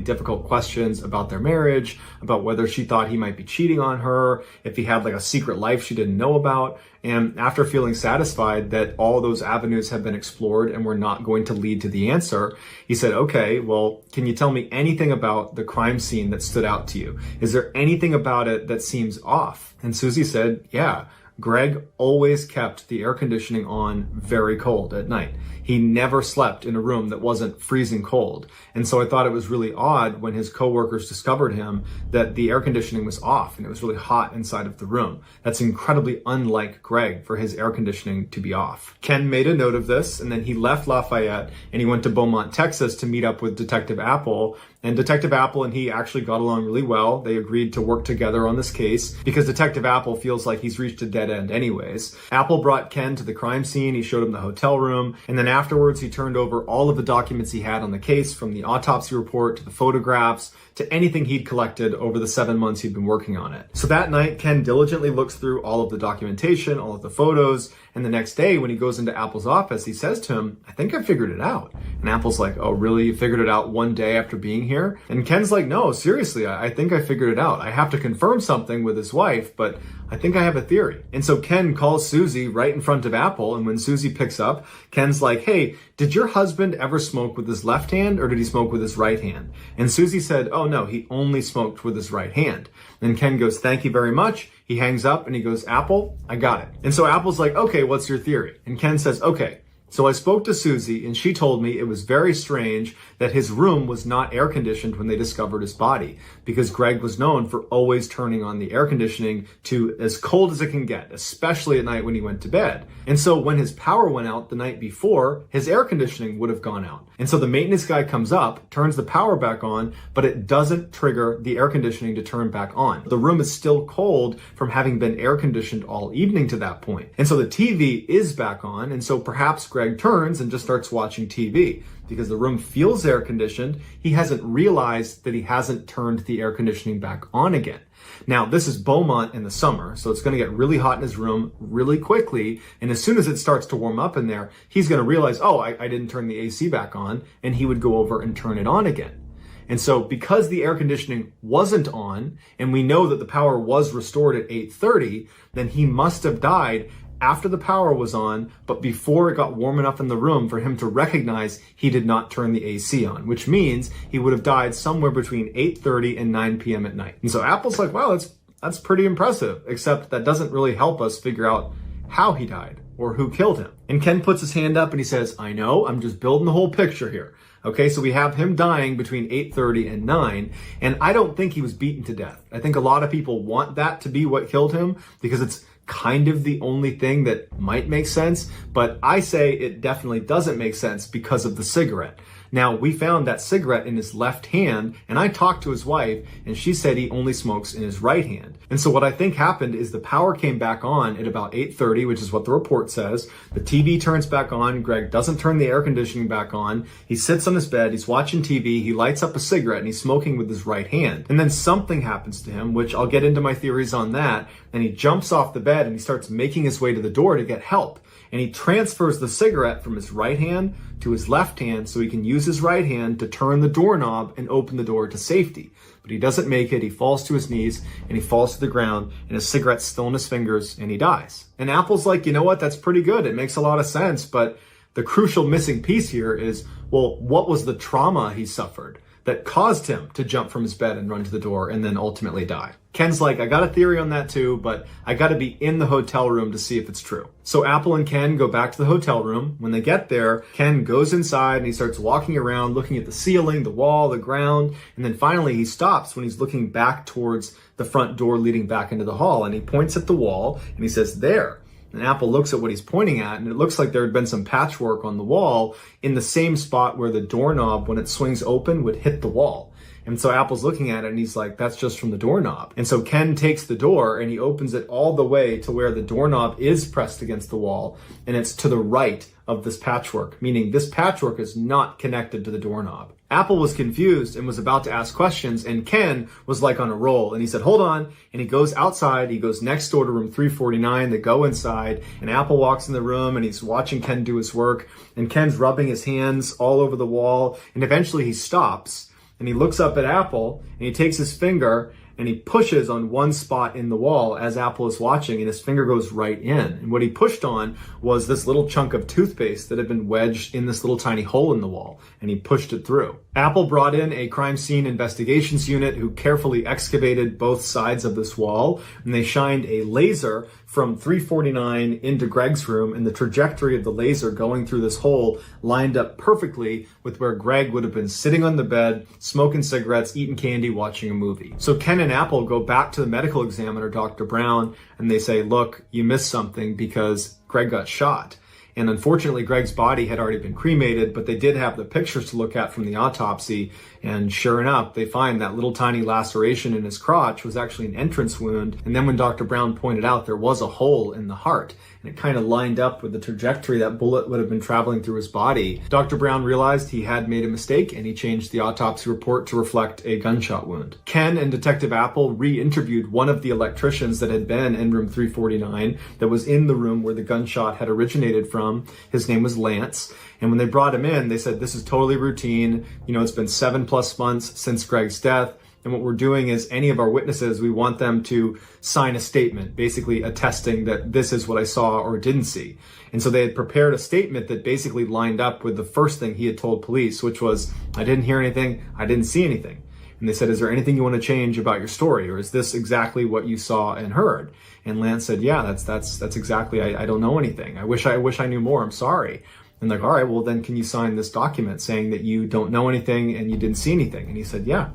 difficult questions about their marriage, about whether she thought he might be cheating on her, if he had like a secret life she didn't know about. And after feeling satisfied that all those avenues have been explored and were not going to lead to the answer, he said, okay, well, can you tell me anything about the crime scene that stood out to you? Is there anything about it that seems off? And Susie said, yeah, Greg always kept the air conditioning on very cold at night. He never slept in a room that wasn't freezing cold. And so I thought it was really odd when his coworkers discovered him that the air conditioning was off and it was really hot inside of the room. That's incredibly unlike Greg for his air conditioning to be off. Ken made a note of this, and then he left Lafayette and he went to Beaumont, Texas to meet up with Detective Apple. And Detective Apple and he actually got along really well. They agreed to work together on this case because Detective Apple feels like he's reached a dead end anyways. Apple brought Ken to the crime scene. He showed him the hotel room. And then afterwards, he turned over all of the documents he had on the case, from the autopsy report to the photographs to anything he'd collected over the 7 months he'd been working on it. So that night, Ken diligently looks through all of the documentation, all of the photos, and the next day when he goes into Apple's office, he says to him, I think I figured it out. And Apple's like, oh really? You figured it out one day after being here? And Ken's like, no, seriously, I think I figured it out. I have to confirm something with his wife, but I think I have a theory. And so Ken calls Susie right in front of Apple, and when Susie picks up, Ken's like, hey, did your husband ever smoke with his left hand or did he smoke with his right hand? And Susie said, oh no, he only smoked with his right hand. And Ken goes, thank you very much. He hangs up and he goes, Apple, I got it. And so Apple's like, okay, what's your theory? And Ken says, okay, so I spoke to Susie and she told me it was very strange that his room was not air conditioned when they discovered his body, because Greg was known for always turning on the air conditioning to as cold as it can get, especially at night when he went to bed. And so when his power went out the night before, his air conditioning would have gone out. And so the maintenance guy comes up, turns the power back on, but it doesn't trigger the air conditioning to turn back on. The room is still cold from having been air conditioned all evening to that point. And so the TV is back on, and so perhaps Greg turns and just starts watching TV. Because the room feels air conditioned, he hasn't realized that he hasn't turned the air conditioning back on again. Now, this is Beaumont in the summer, so it's going to get really hot in his room really quickly. And as soon as it starts to warm up in there, he's going to realize, oh, I didn't turn the AC back on, and he would go over and turn it on again. And so because the air conditioning wasn't on, and we know that the power was restored at 8:30, then he must have died after the power was on, but before it got warm enough in the room for him to recognize he did not turn the AC on, which means he would have died somewhere between 8:30 and 9 p.m. at night. And so Apple's like, wow, that's pretty impressive, except that doesn't really help us figure out how he died or who killed him. And Ken puts his hand up and he says, I know, I'm just building the whole picture here. Okay, so we have him dying between 8:30 and 9, and I don't think he was beaten to death. I think a lot of people want that to be what killed him because it's kind of the only thing that might make sense, but I say it definitely doesn't make sense because of the cigarette. Now, we found that cigarette in his left hand, and I talked to his wife, and she said he only smokes in his right hand. And so what I think happened is the power came back on at about 8:30, which is what the report says. The TV turns back on. Greg doesn't turn the air conditioning back on. He sits on his bed. He's watching TV. He lights up a cigarette, and he's smoking with his right hand. And then something happens to him, which I'll get into my theories on that, and he jumps off the bed, and he starts making his way to the door to get help. And he transfers the cigarette from his right hand to his left hand so he can use his right hand to turn the doorknob and open the door to safety. But he doesn't make it. He falls to his knees and he falls to the ground and his cigarette's still in his fingers and he dies. And Apple's like, you know what? That's pretty good. It makes a lot of sense. But the crucial missing piece here is, well, what was the trauma he suffered that caused him to jump from his bed and run to the door and then ultimately die? Ken's like, I got a theory on that too, but I got to be in the hotel room to see if it's true. So Apple and Ken go back to the hotel room. When they get there, Ken goes inside and he starts walking around, looking at the ceiling, the wall, the ground. And then finally he stops when he's looking back towards the front door leading back into the hall. And he points at the wall and he says, there. And Apple looks at what he's pointing at, and it looks like there had been some patchwork on the wall in the same spot where the doorknob, when it swings open, would hit the wall. And so Apple's looking at it and he's like, that's just from the doorknob. And so Ken takes the door and he opens it all the way to where the doorknob is pressed against the wall, and it's to the right of this patchwork, meaning this patchwork is not connected to the doorknob. Apple was confused and was about to ask questions, and Ken was like on a roll, and he said, hold on, and he goes outside, he goes next door to room 349, they go inside, and Apple walks in the room, and he's watching Ken do his work, and Ken's rubbing his hands all over the wall, and eventually he stops, and he looks up at Apple, and he takes his finger, and he pushes on one spot in the wall as Apple is watching, and his finger goes right in. And what he pushed on was this little chunk of toothpaste that had been wedged in this little tiny hole in the wall, and he pushed it through. Apple brought in a crime scene investigations unit who carefully excavated both sides of this wall, and they shined a laser from 349 into Greg's room, and the trajectory of the laser going through this hole lined up perfectly with where Greg would have been sitting on the bed, smoking cigarettes, eating candy, watching a movie. So Ken and Apple go back to the medical examiner, Dr. Brown, and they say, look, you missed something because Greg got shot. And unfortunately, Greg's body had already been cremated, but they did have the pictures to look at from the autopsy. And sure enough, they find that little tiny laceration in his crotch was actually an entrance wound. And then when Dr. Brown pointed out, there was a hole in the heart, and it kind of lined up with the trajectory that bullet would have been traveling through his body. Dr. Brown realized he had made a mistake, and he changed the autopsy report to reflect a gunshot wound. Ken and Detective Apple re-interviewed one of the electricians that had been in room 349 that was in the room where the gunshot had originated from. His name was Lance. And when they brought him in, they said, this is totally routine. You know, it's been 7+ months since Greg's death. And what we're doing is any of our witnesses, we want them to sign a statement, basically attesting that this is what I saw or didn't see. And so they had prepared a statement that basically lined up with the first thing he had told police, which was, I didn't hear anything, I didn't see anything. And they said, is there anything you want to change about your story? Or is this exactly what you saw and heard? And Lance said, yeah, that's exactly, I don't know anything. I wish I knew more. I'm sorry. And like, all right, well then can you sign this document saying that you don't know anything and you didn't see anything? And he said, yeah.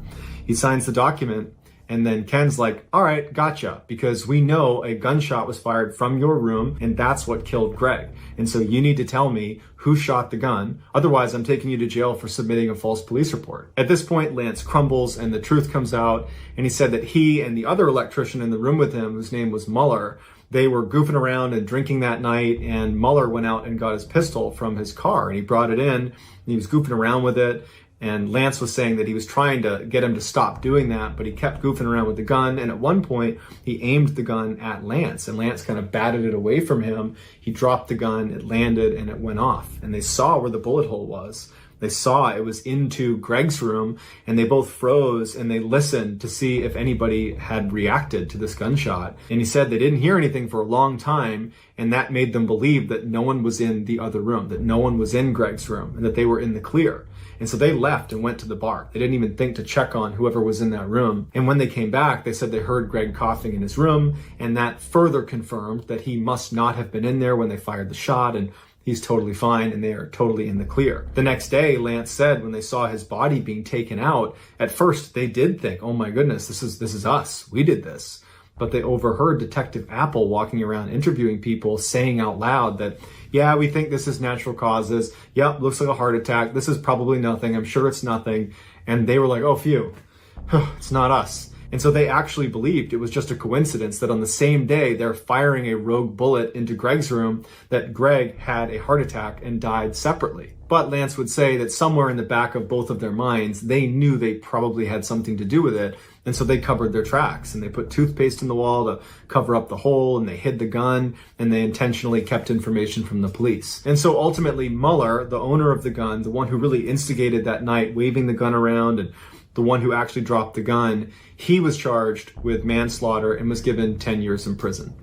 He signs the document. And then Ken's like, all right, gotcha, because we know a gunshot was fired from your room and that's what killed Greg. And so you need to tell me who shot the gun. Otherwise, I'm taking you to jail for submitting a false police report. At this point, Lance crumbles and the truth comes out. And he said that he and the other electrician in the room with him, whose name was Mueller, they were goofing around and drinking that night. And Mueller went out and got his pistol from his car and he brought it in and he was goofing around with it. And Lance was saying that he was trying to get him to stop doing that, but he kept goofing around with the gun. And at one point, he aimed the gun at Lance, and Lance kind of batted it away from him. He dropped the gun, it landed, and it went off. And they saw where the bullet hole was. They saw it was into Greg's room, and they both froze and they listened to see if anybody had reacted to this gunshot. And he said they didn't hear anything for a long time, and that made them believe that no one was in the other room, that no one was in Greg's room, and that they were in the clear. And so they left and went to the bar. They didn't even think to check on whoever was in that room. And when they came back, they said they heard Greg coughing in his room, and that further confirmed that he must not have been in there when they fired the shot, and he's totally fine and they are totally in the clear. The next day, Lance said when they saw his body being taken out, at first they did think, oh my goodness, this is us. We did this. But they overheard Detective Apple walking around interviewing people saying out loud that, yeah, we think this is natural causes. Yep, looks like a heart attack. This is probably nothing. I'm sure it's nothing. And they were like, oh, phew, it's not us. And so they actually believed it was just a coincidence that on the same day they're firing a rogue bullet into Greg's room, that Greg had a heart attack and died separately. But Lance would say that somewhere in the back of both of their minds, they knew they probably had something to do with it. And so they covered their tracks, and they put toothpaste in the wall to cover up the hole, and they hid the gun, and they intentionally kept information from the police. And so ultimately Mueller, the owner of the gun, the one who really instigated that night, waving the gun around, and the one who actually dropped the gun, he was charged with manslaughter and was given 10 years in prison.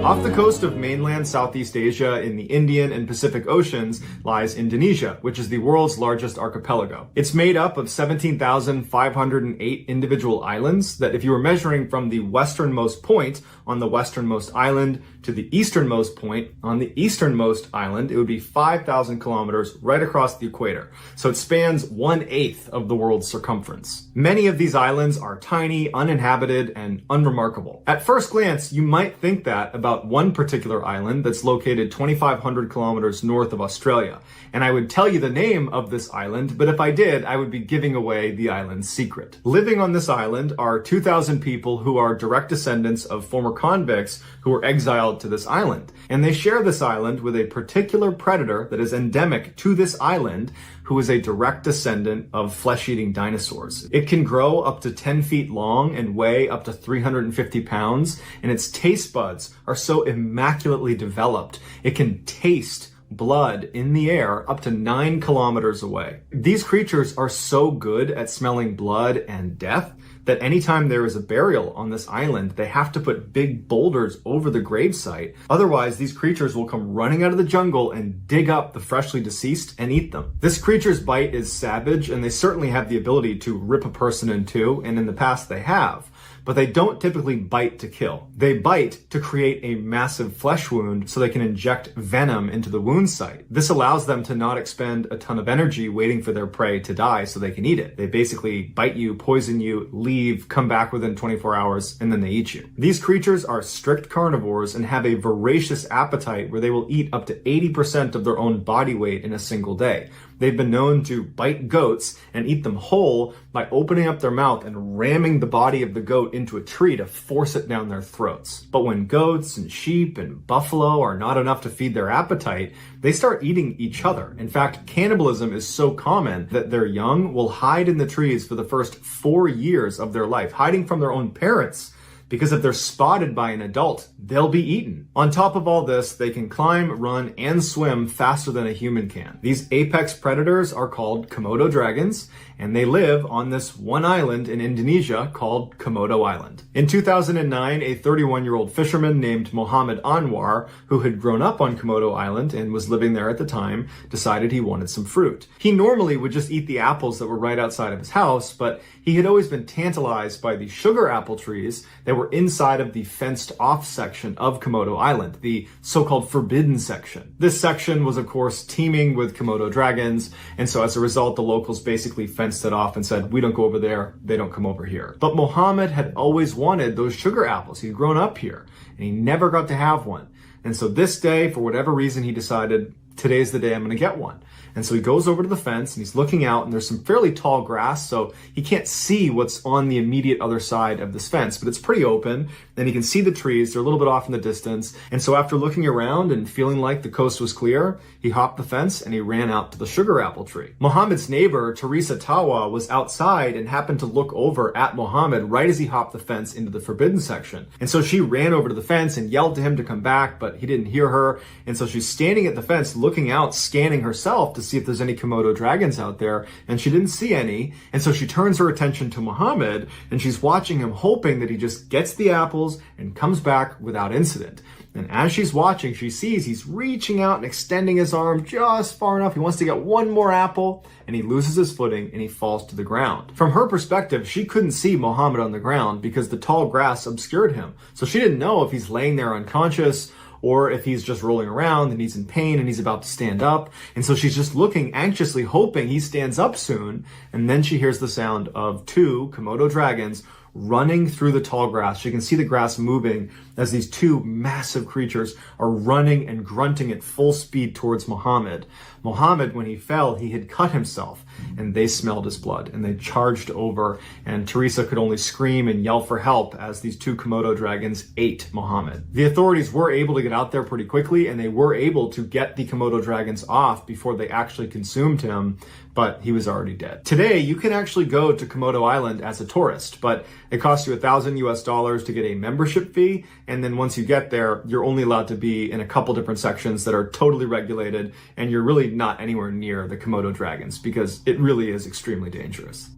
Off the coast of mainland Southeast Asia in the Indian and Pacific Oceans lies Indonesia, which is the world's largest archipelago. It's made up of 17,508 individual islands that, if you were measuring from the westernmost point on the westernmost island to the easternmost point on the easternmost island, it would be 5,000 kilometers right across the equator. So it spans 1/8 of the world's circumference. Many of these islands are tiny, uninhabited, and unremarkable. At first glance, you might think that about one particular island that's located 2,500 kilometers north of Australia. And I would tell you the name of this island, but if I did, I would be giving away the island's secret. Living on this island are 2,000 people who are direct descendants of former convicts who were exiled to this island. And they share this island with a particular predator that is endemic to this island, who is a direct descendant of flesh-eating dinosaurs. It can grow up to 10 feet long and weigh up to 350 pounds, and its taste buds are so immaculately developed, it can taste blood in the air up to 9 kilometers away. These creatures are so good at smelling blood and death that anytime there is a burial on this island, they have to put big boulders over the gravesite. Otherwise, these creatures will come running out of the jungle and dig up the freshly deceased and eat them. This creature's bite is savage, and they certainly have the ability to rip a person in two, and in the past they have. But they don't typically bite to kill. They bite to create a massive flesh wound so they can inject venom into the wound site. This allows them to not expend a ton of energy waiting for their prey to die so they can eat it. They basically bite you, poison you, leave, come back within 24 hours, and then they eat you. These creatures are strict carnivores and have a voracious appetite where they will eat up to 80% of their own body weight in a single day. They've been known to bite goats and eat them whole by opening up their mouth and ramming the body of the goat into a tree to force it down their throats. But when goats and sheep and buffalo are not enough to feed their appetite, they start eating each other. In fact, cannibalism is so common that their young will hide in the trees for the first 4 years of their life, hiding from their own parents. Because if they're spotted by an adult, they'll be eaten. On top of all this, they can climb, run, and swim faster than a human can. These apex predators are called Komodo dragons, and they live on this one island in Indonesia called Komodo Island. In 2009, a 31-year-old fisherman named Mohammed Anwar, who had grown up on Komodo Island and was living there at the time, decided he wanted some fruit. He normally would just eat the apples that were right outside of his house, but he had always been tantalized by the sugar apple trees that were inside of the fenced-off section of Komodo Island, the so-called forbidden section. This section was, of course, teeming with Komodo dragons, and so as a result, the locals basically fenced it off and said, we don't go over there, they don't come over here. But Mohammed had always wanted those sugar apples. He'd grown up here, and he never got to have one. And so this day, for whatever reason, he decided, today's the day I'm going to get one. And so he goes over to the fence and he's looking out, and there's some fairly tall grass, so he can't see what's on the immediate other side of this fence, but it's pretty open. and he can see the trees. They're a little bit off in the distance. And so after looking around and feeling like the coast was clear, he hopped the fence and he ran out to the sugar apple tree. Mohammed's neighbor, Teresa Tawa, was outside and happened to look over at Mohammed right as he hopped the fence into the forbidden section. And so she ran over to the fence and yelled to him to come back, but he didn't hear her. And so she's standing at the fence looking out, scanning herself to see if there's any Komodo dragons out there, and she didn't see any. And so she turns her attention to Mohammed and she's watching him, hoping that he just gets the apples and comes back without incident. And as she's watching, she sees he's reaching out and extending his arm just far enough. He wants to get one more apple, and he loses his footing and he falls to the ground. From her perspective, she couldn't see Mohammed on the ground because the tall grass obscured him. So she didn't know if he's laying there unconscious or if he's just rolling around and he's in pain and he's about to stand up. And so she's just looking anxiously, hoping he stands up soon. And then she hears the sound of two Komodo dragons running through the tall grass. She can see the grass moving as these two massive creatures are running and grunting at full speed towards Mohammed. Mohammed, when he fell, he had cut himself, and they smelled his blood, and they charged over, and Teresa could only scream and yell for help as these two Komodo dragons ate Mohammed. The authorities were able to get out there pretty quickly, and they were able to get the Komodo dragons off before they actually consumed him, but he was already dead. Today, you can actually go to Komodo Island as a tourist, but it costs you $1,000 to get a membership fee, and then once you get there, you're only allowed to be in a couple different sections that are totally regulated, and you're really not anywhere near the Komodo dragons because it really is extremely dangerous.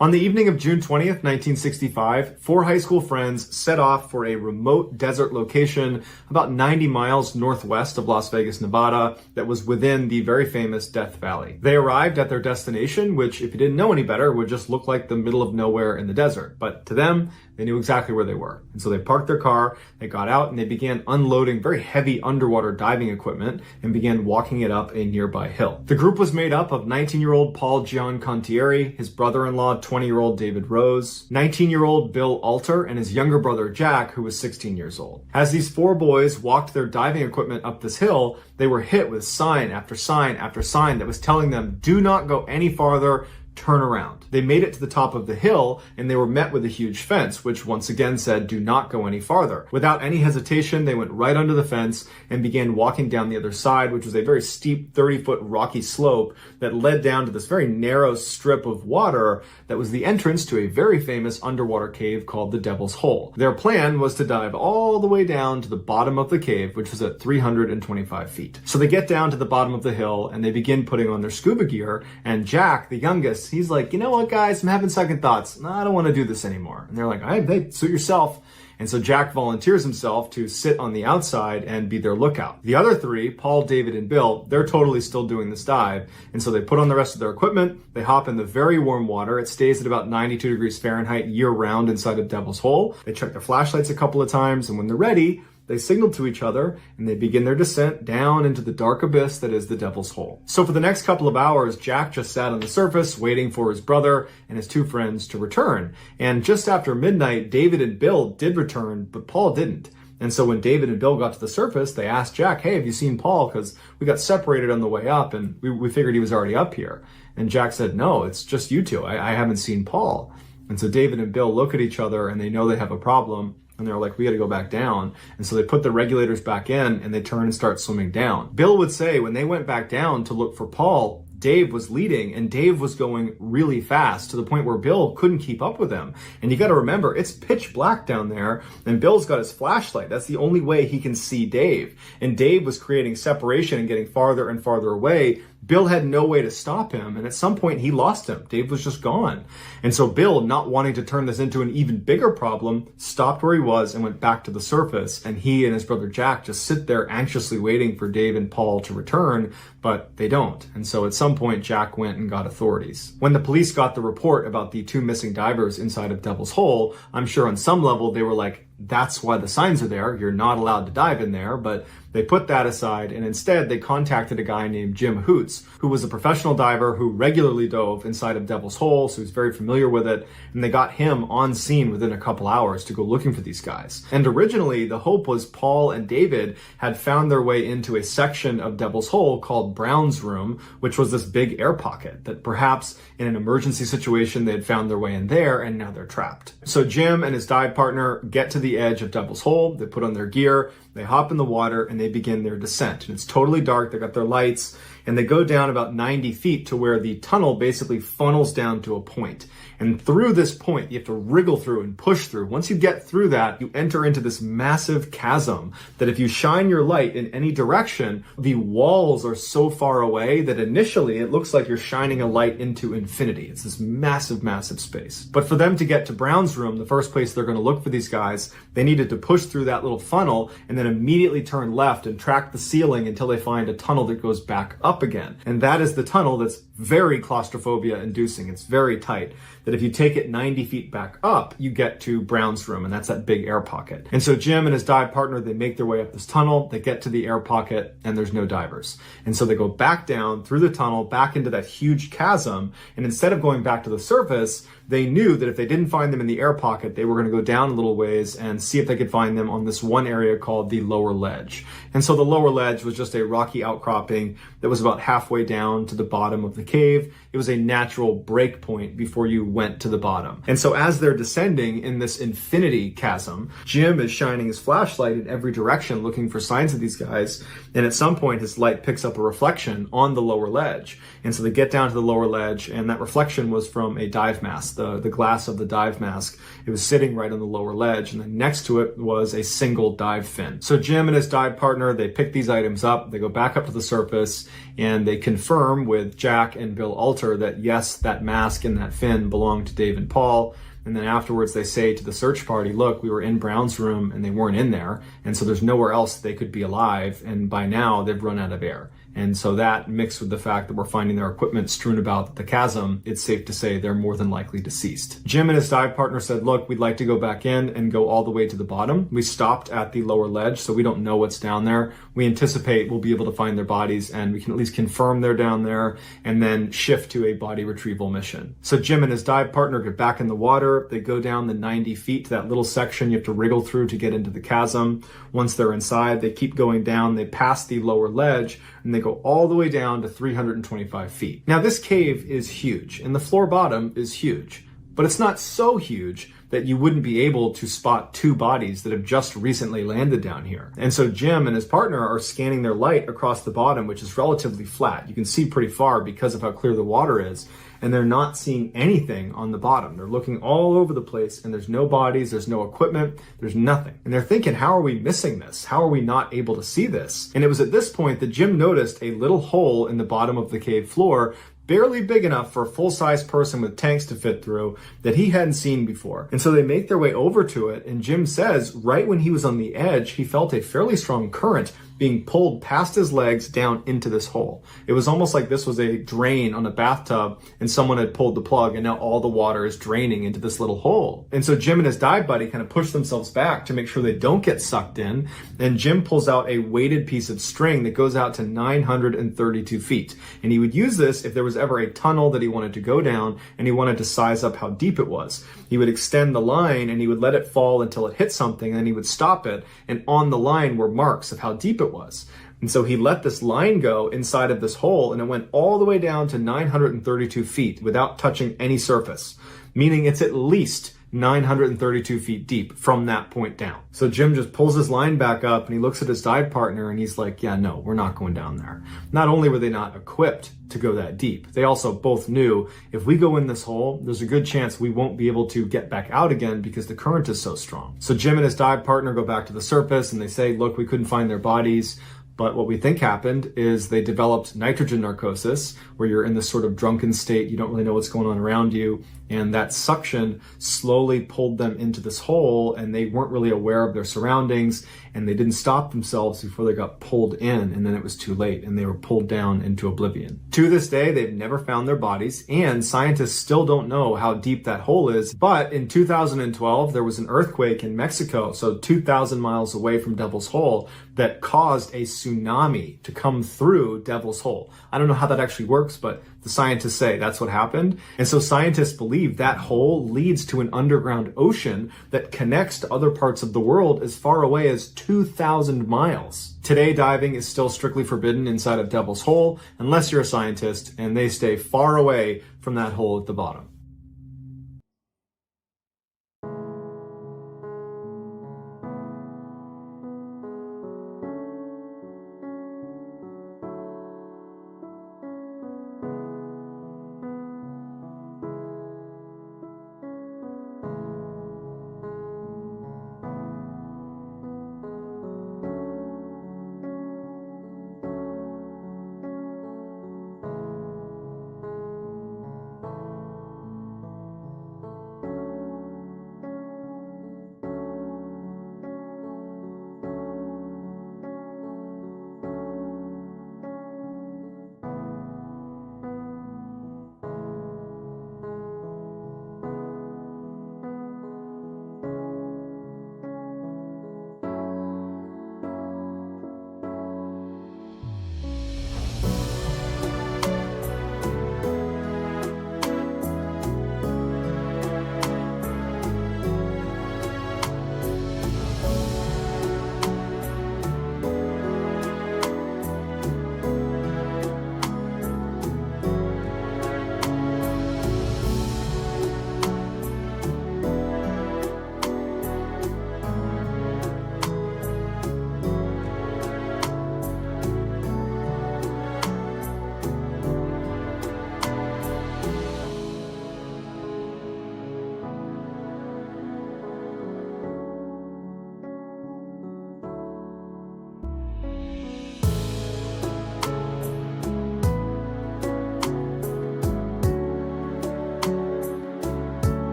On the evening of June 20th, 1965, four high school friends set off for a remote desert location about 90 miles northwest of Las Vegas, Nevada, that was within the very famous Death Valley. They arrived at their destination, which, if you didn't know any better, would just look like the middle of nowhere in the desert. But to them, they knew exactly where they were. And so they parked their car, they got out, and they began unloading very heavy underwater diving equipment and began walking it up a nearby hill. The group was made up of 19-year-old Paul Giancontieri, his brother-in-law, 20-year-old David Rose, 19-year-old Bill Alter, and his younger brother Jack, who was 16 years old. As these four boys walked their diving equipment up this hill, they were hit with sign after sign after sign that was telling them, do not go any farther, turn around. They made it to the top of the hill and they were met with a huge fence, which once again said, do not go any farther. Without any hesitation, they went right under the fence and began walking down the other side, which was a very steep 30-foot rocky slope that led down to this very narrow strip of water that was the entrance to a very famous underwater cave called the Devil's Hole. Their plan was to dive all the way down to the bottom of the cave, which was at 325 feet. So they get down to the bottom of the hill and they begin putting on their scuba gear, and Jack, the youngest, he's like, you know what, guys, I'm having second thoughts. No, I don't want to do this anymore. And they're like, all right, hey, suit yourself. And so Jack volunteers himself to sit on the outside and be their lookout. The other three, Paul, David, and Bill, they're totally still doing this dive. And so they put on the rest of their equipment. They hop in the very warm water. It stays at about 92 degrees Fahrenheit year round inside of Devil's Hole. They check their flashlights a couple of times, and when they're ready, they signal to each other and they begin their descent down into the dark abyss that is the Devil's Hole. So for the next couple of hours, Jack just sat on the surface waiting for his brother and his two friends to return. And just after midnight, David and Bill did return, but Paul didn't. And so when David and Bill got to the surface, they asked Jack, hey, have you seen Paul? Because we got separated on the way up and we figured he was already up here. And Jack said, no, it's just you two. I haven't seen Paul. And so David and Bill look at each other and they know they have a problem. And they're like, we got to go back down. And so they put the regulators back in and they turn and start swimming down. Bill would say when they went back down to look for Paul, Dave was leading and Dave was going really fast to the point where Bill couldn't keep up with him. And you got to remember, it's pitch black down there and Bill's got his flashlight. That's the only way he can see Dave. And Dave was creating separation and getting farther and farther away. Bill had no way to stop him, and at some point he lost him. Dave was just gone. And so Bill, not wanting to turn this into an even bigger problem, stopped where he was and went back to the surface, and he and his brother Jack just sit there anxiously waiting for Dave and Paul to return, but they don't. And so at some point Jack went and got authorities. When the police got the report about the two missing divers inside of Devil's Hole, I'm sure on some level they were like, That's why the signs are there. You're not allowed to dive in there, but they put that aside, and instead they contacted a guy named Jim Hoots, who was a professional diver who regularly dove inside of Devil's Hole, so he's very familiar with it, and they got him on scene within a couple hours to go looking for these guys. And originally, the hope was Paul and David had found their way into a section of Devil's Hole called Brown's Room, which was this big air pocket that perhaps in an emergency situation they had found their way in there, and now they're trapped. So Jim and his dive partner get to the edge of Devil's Hole, they put on their gear, they hop in the water, and they begin their descent. And it's totally dark, they got their lights, and they go down about 90 feet to where the tunnel basically funnels down to a point. And through this point, you have to wriggle through and push through. Once you get through that, you enter into this massive chasm that if you shine your light in any direction, the walls are so far away that initially it looks like you're shining a light into infinity. It's this massive, massive space. But for them to get to Brown's room, the first place they're going to look for these guys, they needed to push through that little funnel and then immediately turn left and track the ceiling until they find a tunnel that goes back up again. And that is the tunnel that's very claustrophobia inducing. It's very tight. That if you take it 90 feet back up, you get to Brown's room, and that's that big air pocket. And so Jim and his dive partner, they make their way up this tunnel, they get to the air pocket, and there's no divers. And so they go back down through the tunnel, back into that huge chasm, and instead of going back to the surface, they knew that if they didn't find them in the air pocket, they were going to go down a little ways and see if they could find them on this one area called the lower ledge. And so the lower ledge was just a rocky outcropping that was about halfway down to the bottom of the cave. It was a natural break point before you went to the bottom. And so as they're descending in this infinity chasm, Jim is shining his flashlight in every direction looking for signs of these guys. And at some point, his light picks up a reflection on the lower ledge. And so they get down to the lower ledge, and that reflection was from a dive mask, the glass of the dive mask. It was sitting right on the lower ledge, and then next to it was a single dive fin. So Jim and his dive partner, they pick these items up, they go back up to the surface, and they confirm with Jack and Bill Alter that yes, that mask and that fin belonged to Dave and Paul. And then afterwards they say to the search party, look, we were in Brown's room and they weren't in there. And so there's nowhere else they could be alive. And by now they've run out of air. And so that mixed with the fact that we're finding their equipment strewn about the chasm, it's safe to say they're more than likely deceased. Jim and his dive partner said, look, we'd like to go back in and go all the way to the bottom. We stopped at the lower ledge, so we don't know what's down there. We anticipate we'll be able to find their bodies, and we can at least confirm they're down there and then shift to a body retrieval mission. So Jim and his dive partner get back in the water. They go down the 90 feet to that little section you have to wriggle through to get into the chasm. Once they're inside, they keep going down. They pass the lower ledge, and they go all the way down to 325 feet. Now this cave is huge, and the floor bottom is huge, but it's not so huge that you wouldn't be able to spot two bodies that have just recently landed down here. And so Jim and his partner are scanning their light across the bottom, which is relatively flat. You can see pretty far because of how clear the water is, and they're not seeing anything on the bottom. They're looking all over the place, and there's no bodies, there's no equipment, there's nothing. And they're thinking, how are we missing this? How are we not able to see this? And it was at this point that Jim noticed a little hole in the bottom of the cave floor, barely big enough for a full-size person with tanks to fit through, that he hadn't seen before. And so they make their way over to it, and Jim says right when he was on the edge, he felt a fairly strong current being pulled past his legs down into this hole. It was almost like this was a drain on a bathtub and someone had pulled the plug, and now all the water is draining into this little hole. And so Jim and his dive buddy kind of push themselves back to make sure they don't get sucked in. And Jim pulls out a weighted piece of string that goes out to 932 feet. And he would use this if there was ever a tunnel that he wanted to go down and he wanted to size up how deep it was. He would extend the line and he would let it fall until it hit something, and then he would stop it. And on the line were marks of how deep it was. And so he let this line go inside of this hole, and it went all the way down to 932 feet without touching any surface, meaning it's at least 932 feet deep from that point down. So Jim just pulls his line back up and he looks at his dive partner and he's like, yeah, no, we're not going down there. Not only were they not equipped to go that deep, they also both knew if we go in this hole, there's a good chance we won't be able to get back out again because the current is so strong. So Jim and his dive partner go back to the surface and they say, look, we couldn't find their bodies. But what we think happened is they developed nitrogen narcosis, where you're in this sort of drunken state, you don't really know what's going on around you, And that suction slowly pulled them into this hole, and they weren't really aware of their surroundings, and they didn't stop themselves before they got pulled in, and then it was too late, and they were pulled down into oblivion. To this day, they've never found their bodies, and scientists still don't know how deep that hole is. But in 2012, there was an earthquake in Mexico, so 2,000 miles away from Devil's Hole, that caused a tsunami to come through Devil's Hole. I don't know how that actually works, but the scientists say that's what happened. And so scientists believe that hole leads to an underground ocean that connects to other parts of the world as far away as 2,000 miles. Today, diving is still strictly forbidden inside of Devil's Hole, unless you're a scientist, and they stay far away from that hole at the bottom.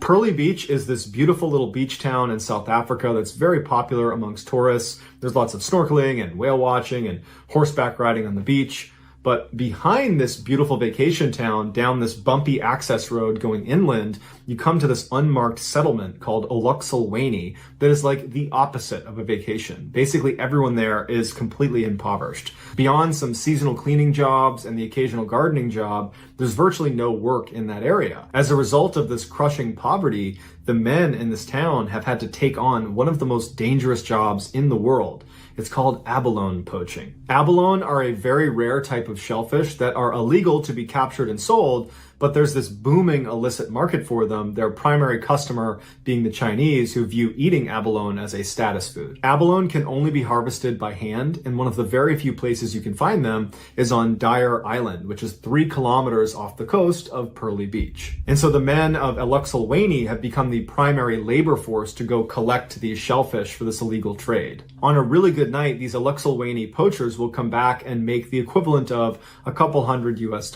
Pearly Beach is this beautiful little beach town in South Africa that's very popular amongst tourists. There's lots of snorkeling and whale watching and horseback riding on the beach. But behind this beautiful vacation town, down this bumpy access road going inland, you come to this unmarked settlement called Uluxulwane that is like the opposite of a vacation. Basically, everyone there is completely impoverished. Beyond some seasonal cleaning jobs and the occasional gardening job, there's virtually no work in that area. As a result of this crushing poverty, the men in this town have had to take on one of the most dangerous jobs in the world. It's called abalone poaching. Abalone are a very rare type of shellfish that are illegal to be captured and sold, but there's this booming illicit market for them, their primary customer being the Chinese, who view eating abalone as a status food. Abalone can only be harvested by hand, and one of the very few places you can find them is on Dyer Island, which is 3 kilometers off the coast of Pearly Beach. And so the men of Uluxulwane have become the primary labor force to go collect these shellfish for this illegal trade. On a really good night, these Uluxulwane poachers will come back and make the equivalent of a couple hundred US.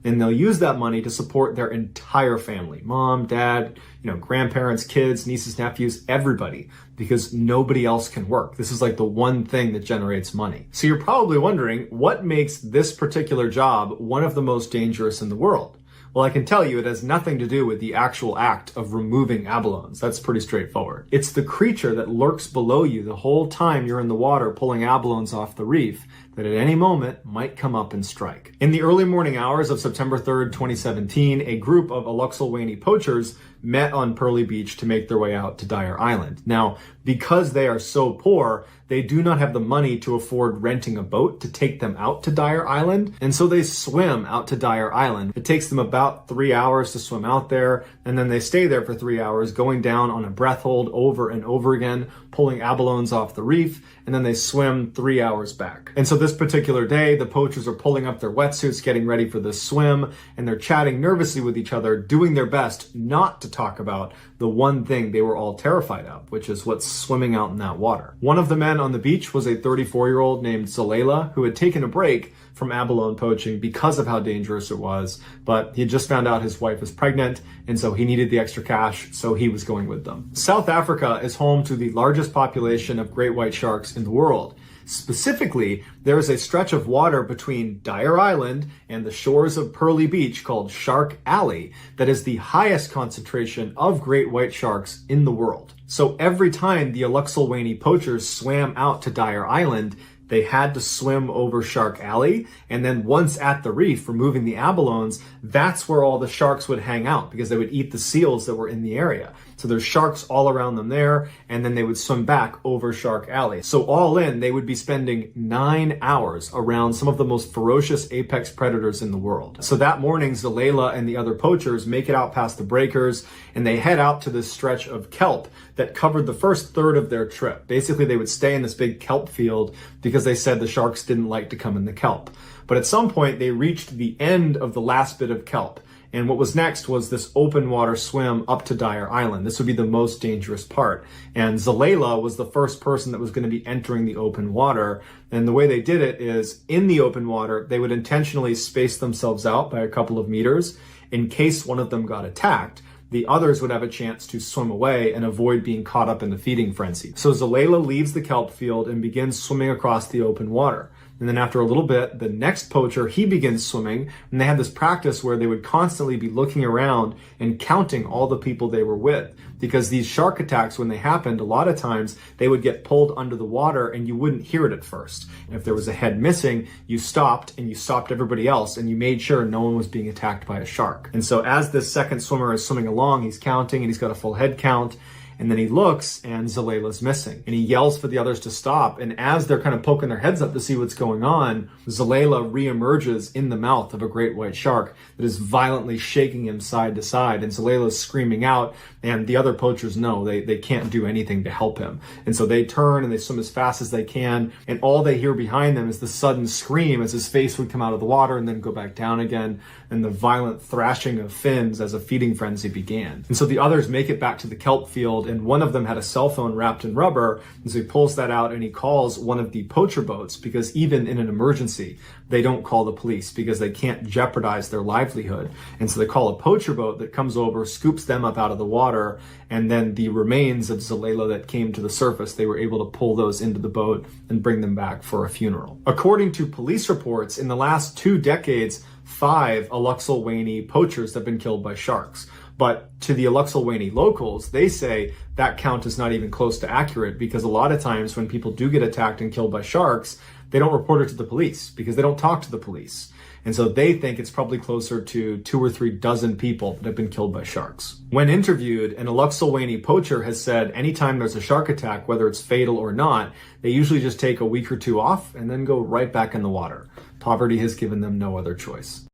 And they'll use that money to support their entire family. Mom, dad, grandparents, kids, nieces, nephews, everybody, because nobody else can work. This is like the one thing that generates money. So you're probably wondering, what makes this particular job one of the most dangerous in the world? Well, I can tell you it has nothing to do with the actual act of removing abalones. That's pretty straightforward. It's the creature that lurks below you the whole time you're in the water pulling abalones off the reef that at any moment might come up and strike. In the early morning hours of September 3rd, 2017, a group of Uluxulwane poachers met on Pearly Beach to make their way out to Dyer Island. Now, because they are so poor, they do not have the money to afford renting a boat to take them out to Dyer Island, and so they swim out to Dyer Island. It takes them about 3 hours to swim out there, and then they stay there for 3 hours, going down on a breath hold over and over again, pulling abalones off the reef, and then they swim 3 hours back. And so this this particular day, the poachers are pulling up their wetsuits, getting ready for this swim, and they're chatting nervously with each other, doing their best not to talk about the one thing they were all terrified of, which is what's swimming out in that water. One of the men on the beach was a 34-year-old named Zalela, who had taken a break from abalone poaching because of how dangerous it was, but he had just found out his wife was pregnant, and so he needed the extra cash, so he was going with them. South Africa is home to the largest population of great white sharks in the world. Specifically, there is a stretch of water between Dyer Island and the shores of Pearly Beach called Shark Alley that is the highest concentration of great white sharks in the world. So every time the Alexalwane poachers swam out to Dyer Island, they had to swim over Shark Alley, and then once at the reef, removing the abalones, that's where all the sharks would hang out because they would eat the seals that were in the area. So there's sharks all around them there, and then they would swim back over Shark Alley. So all in, they would be spending 9 hours around some of the most ferocious apex predators in the world. So that morning, Zalela and the other poachers make it out past the breakers, and they head out to this stretch of kelp that covered the first third of their trip. Basically, they would stay in this big kelp field because they said the sharks didn't like to come in the kelp. But at some point, they reached the end of the last bit of kelp. And what was next was this open water swim up to Dyer Island. This would be the most dangerous part. And Zalela was the first person that was going to be entering the open water. And the way they did it is in the open water, they would intentionally space themselves out by a couple of meters in case one of them got attacked. The others would have a chance to swim away and avoid being caught up in the feeding frenzy. So Zalela leaves the kelp field and begins swimming across the open water. And then after a little bit, the next poacher, he begins swimming, and they had this practice where they would constantly be looking around and counting all the people they were with. Because these shark attacks, when they happened, a lot of times they would get pulled under the water and you wouldn't hear it at first. And if there was a head missing, you stopped everybody else and you made sure no one was being attacked by a shark. And so as this second swimmer is swimming along, he's counting and he's got a full head count. And then he looks and Zalela's missing. And he yells for the others to stop. And as they're kind of poking their heads up to see what's going on, Zalela reemerges in the mouth of a great white shark that is violently shaking him side to side. And Zalela's screaming out, and the other poachers know they can't do anything to help him. And so they turn and they swim as fast as they can. And all they hear behind them is the sudden scream as his face would come out of the water and then go back down again, and the violent thrashing of fins as a feeding frenzy began. And so the others make it back to the kelp field, and one of them had a cell phone wrapped in rubber, and so he pulls that out and he calls one of the poacher boats, because even in an emergency, they don't call the police because they can't jeopardize their livelihood. And so they call a poacher boat that comes over, scoops them up out of the water, and then the remains of Zalela that came to the surface, they were able to pull those into the boat and bring them back for a funeral. According to police reports, in the last 2 decades, 5 Alexalwane poachers have been killed by sharks. But to the Alexalwane locals, they say that count is not even close to accurate, because a lot of times when people do get attacked and killed by sharks, they don't report it to the police because they don't talk to the police. And so they think it's probably closer to 2 or 3 dozen people that have been killed by sharks. When interviewed, an Alexalwane poacher has said anytime there's a shark attack, whether it's fatal or not, they usually just take a week or 2 off and then go right back in the water. Poverty has given them no other choice.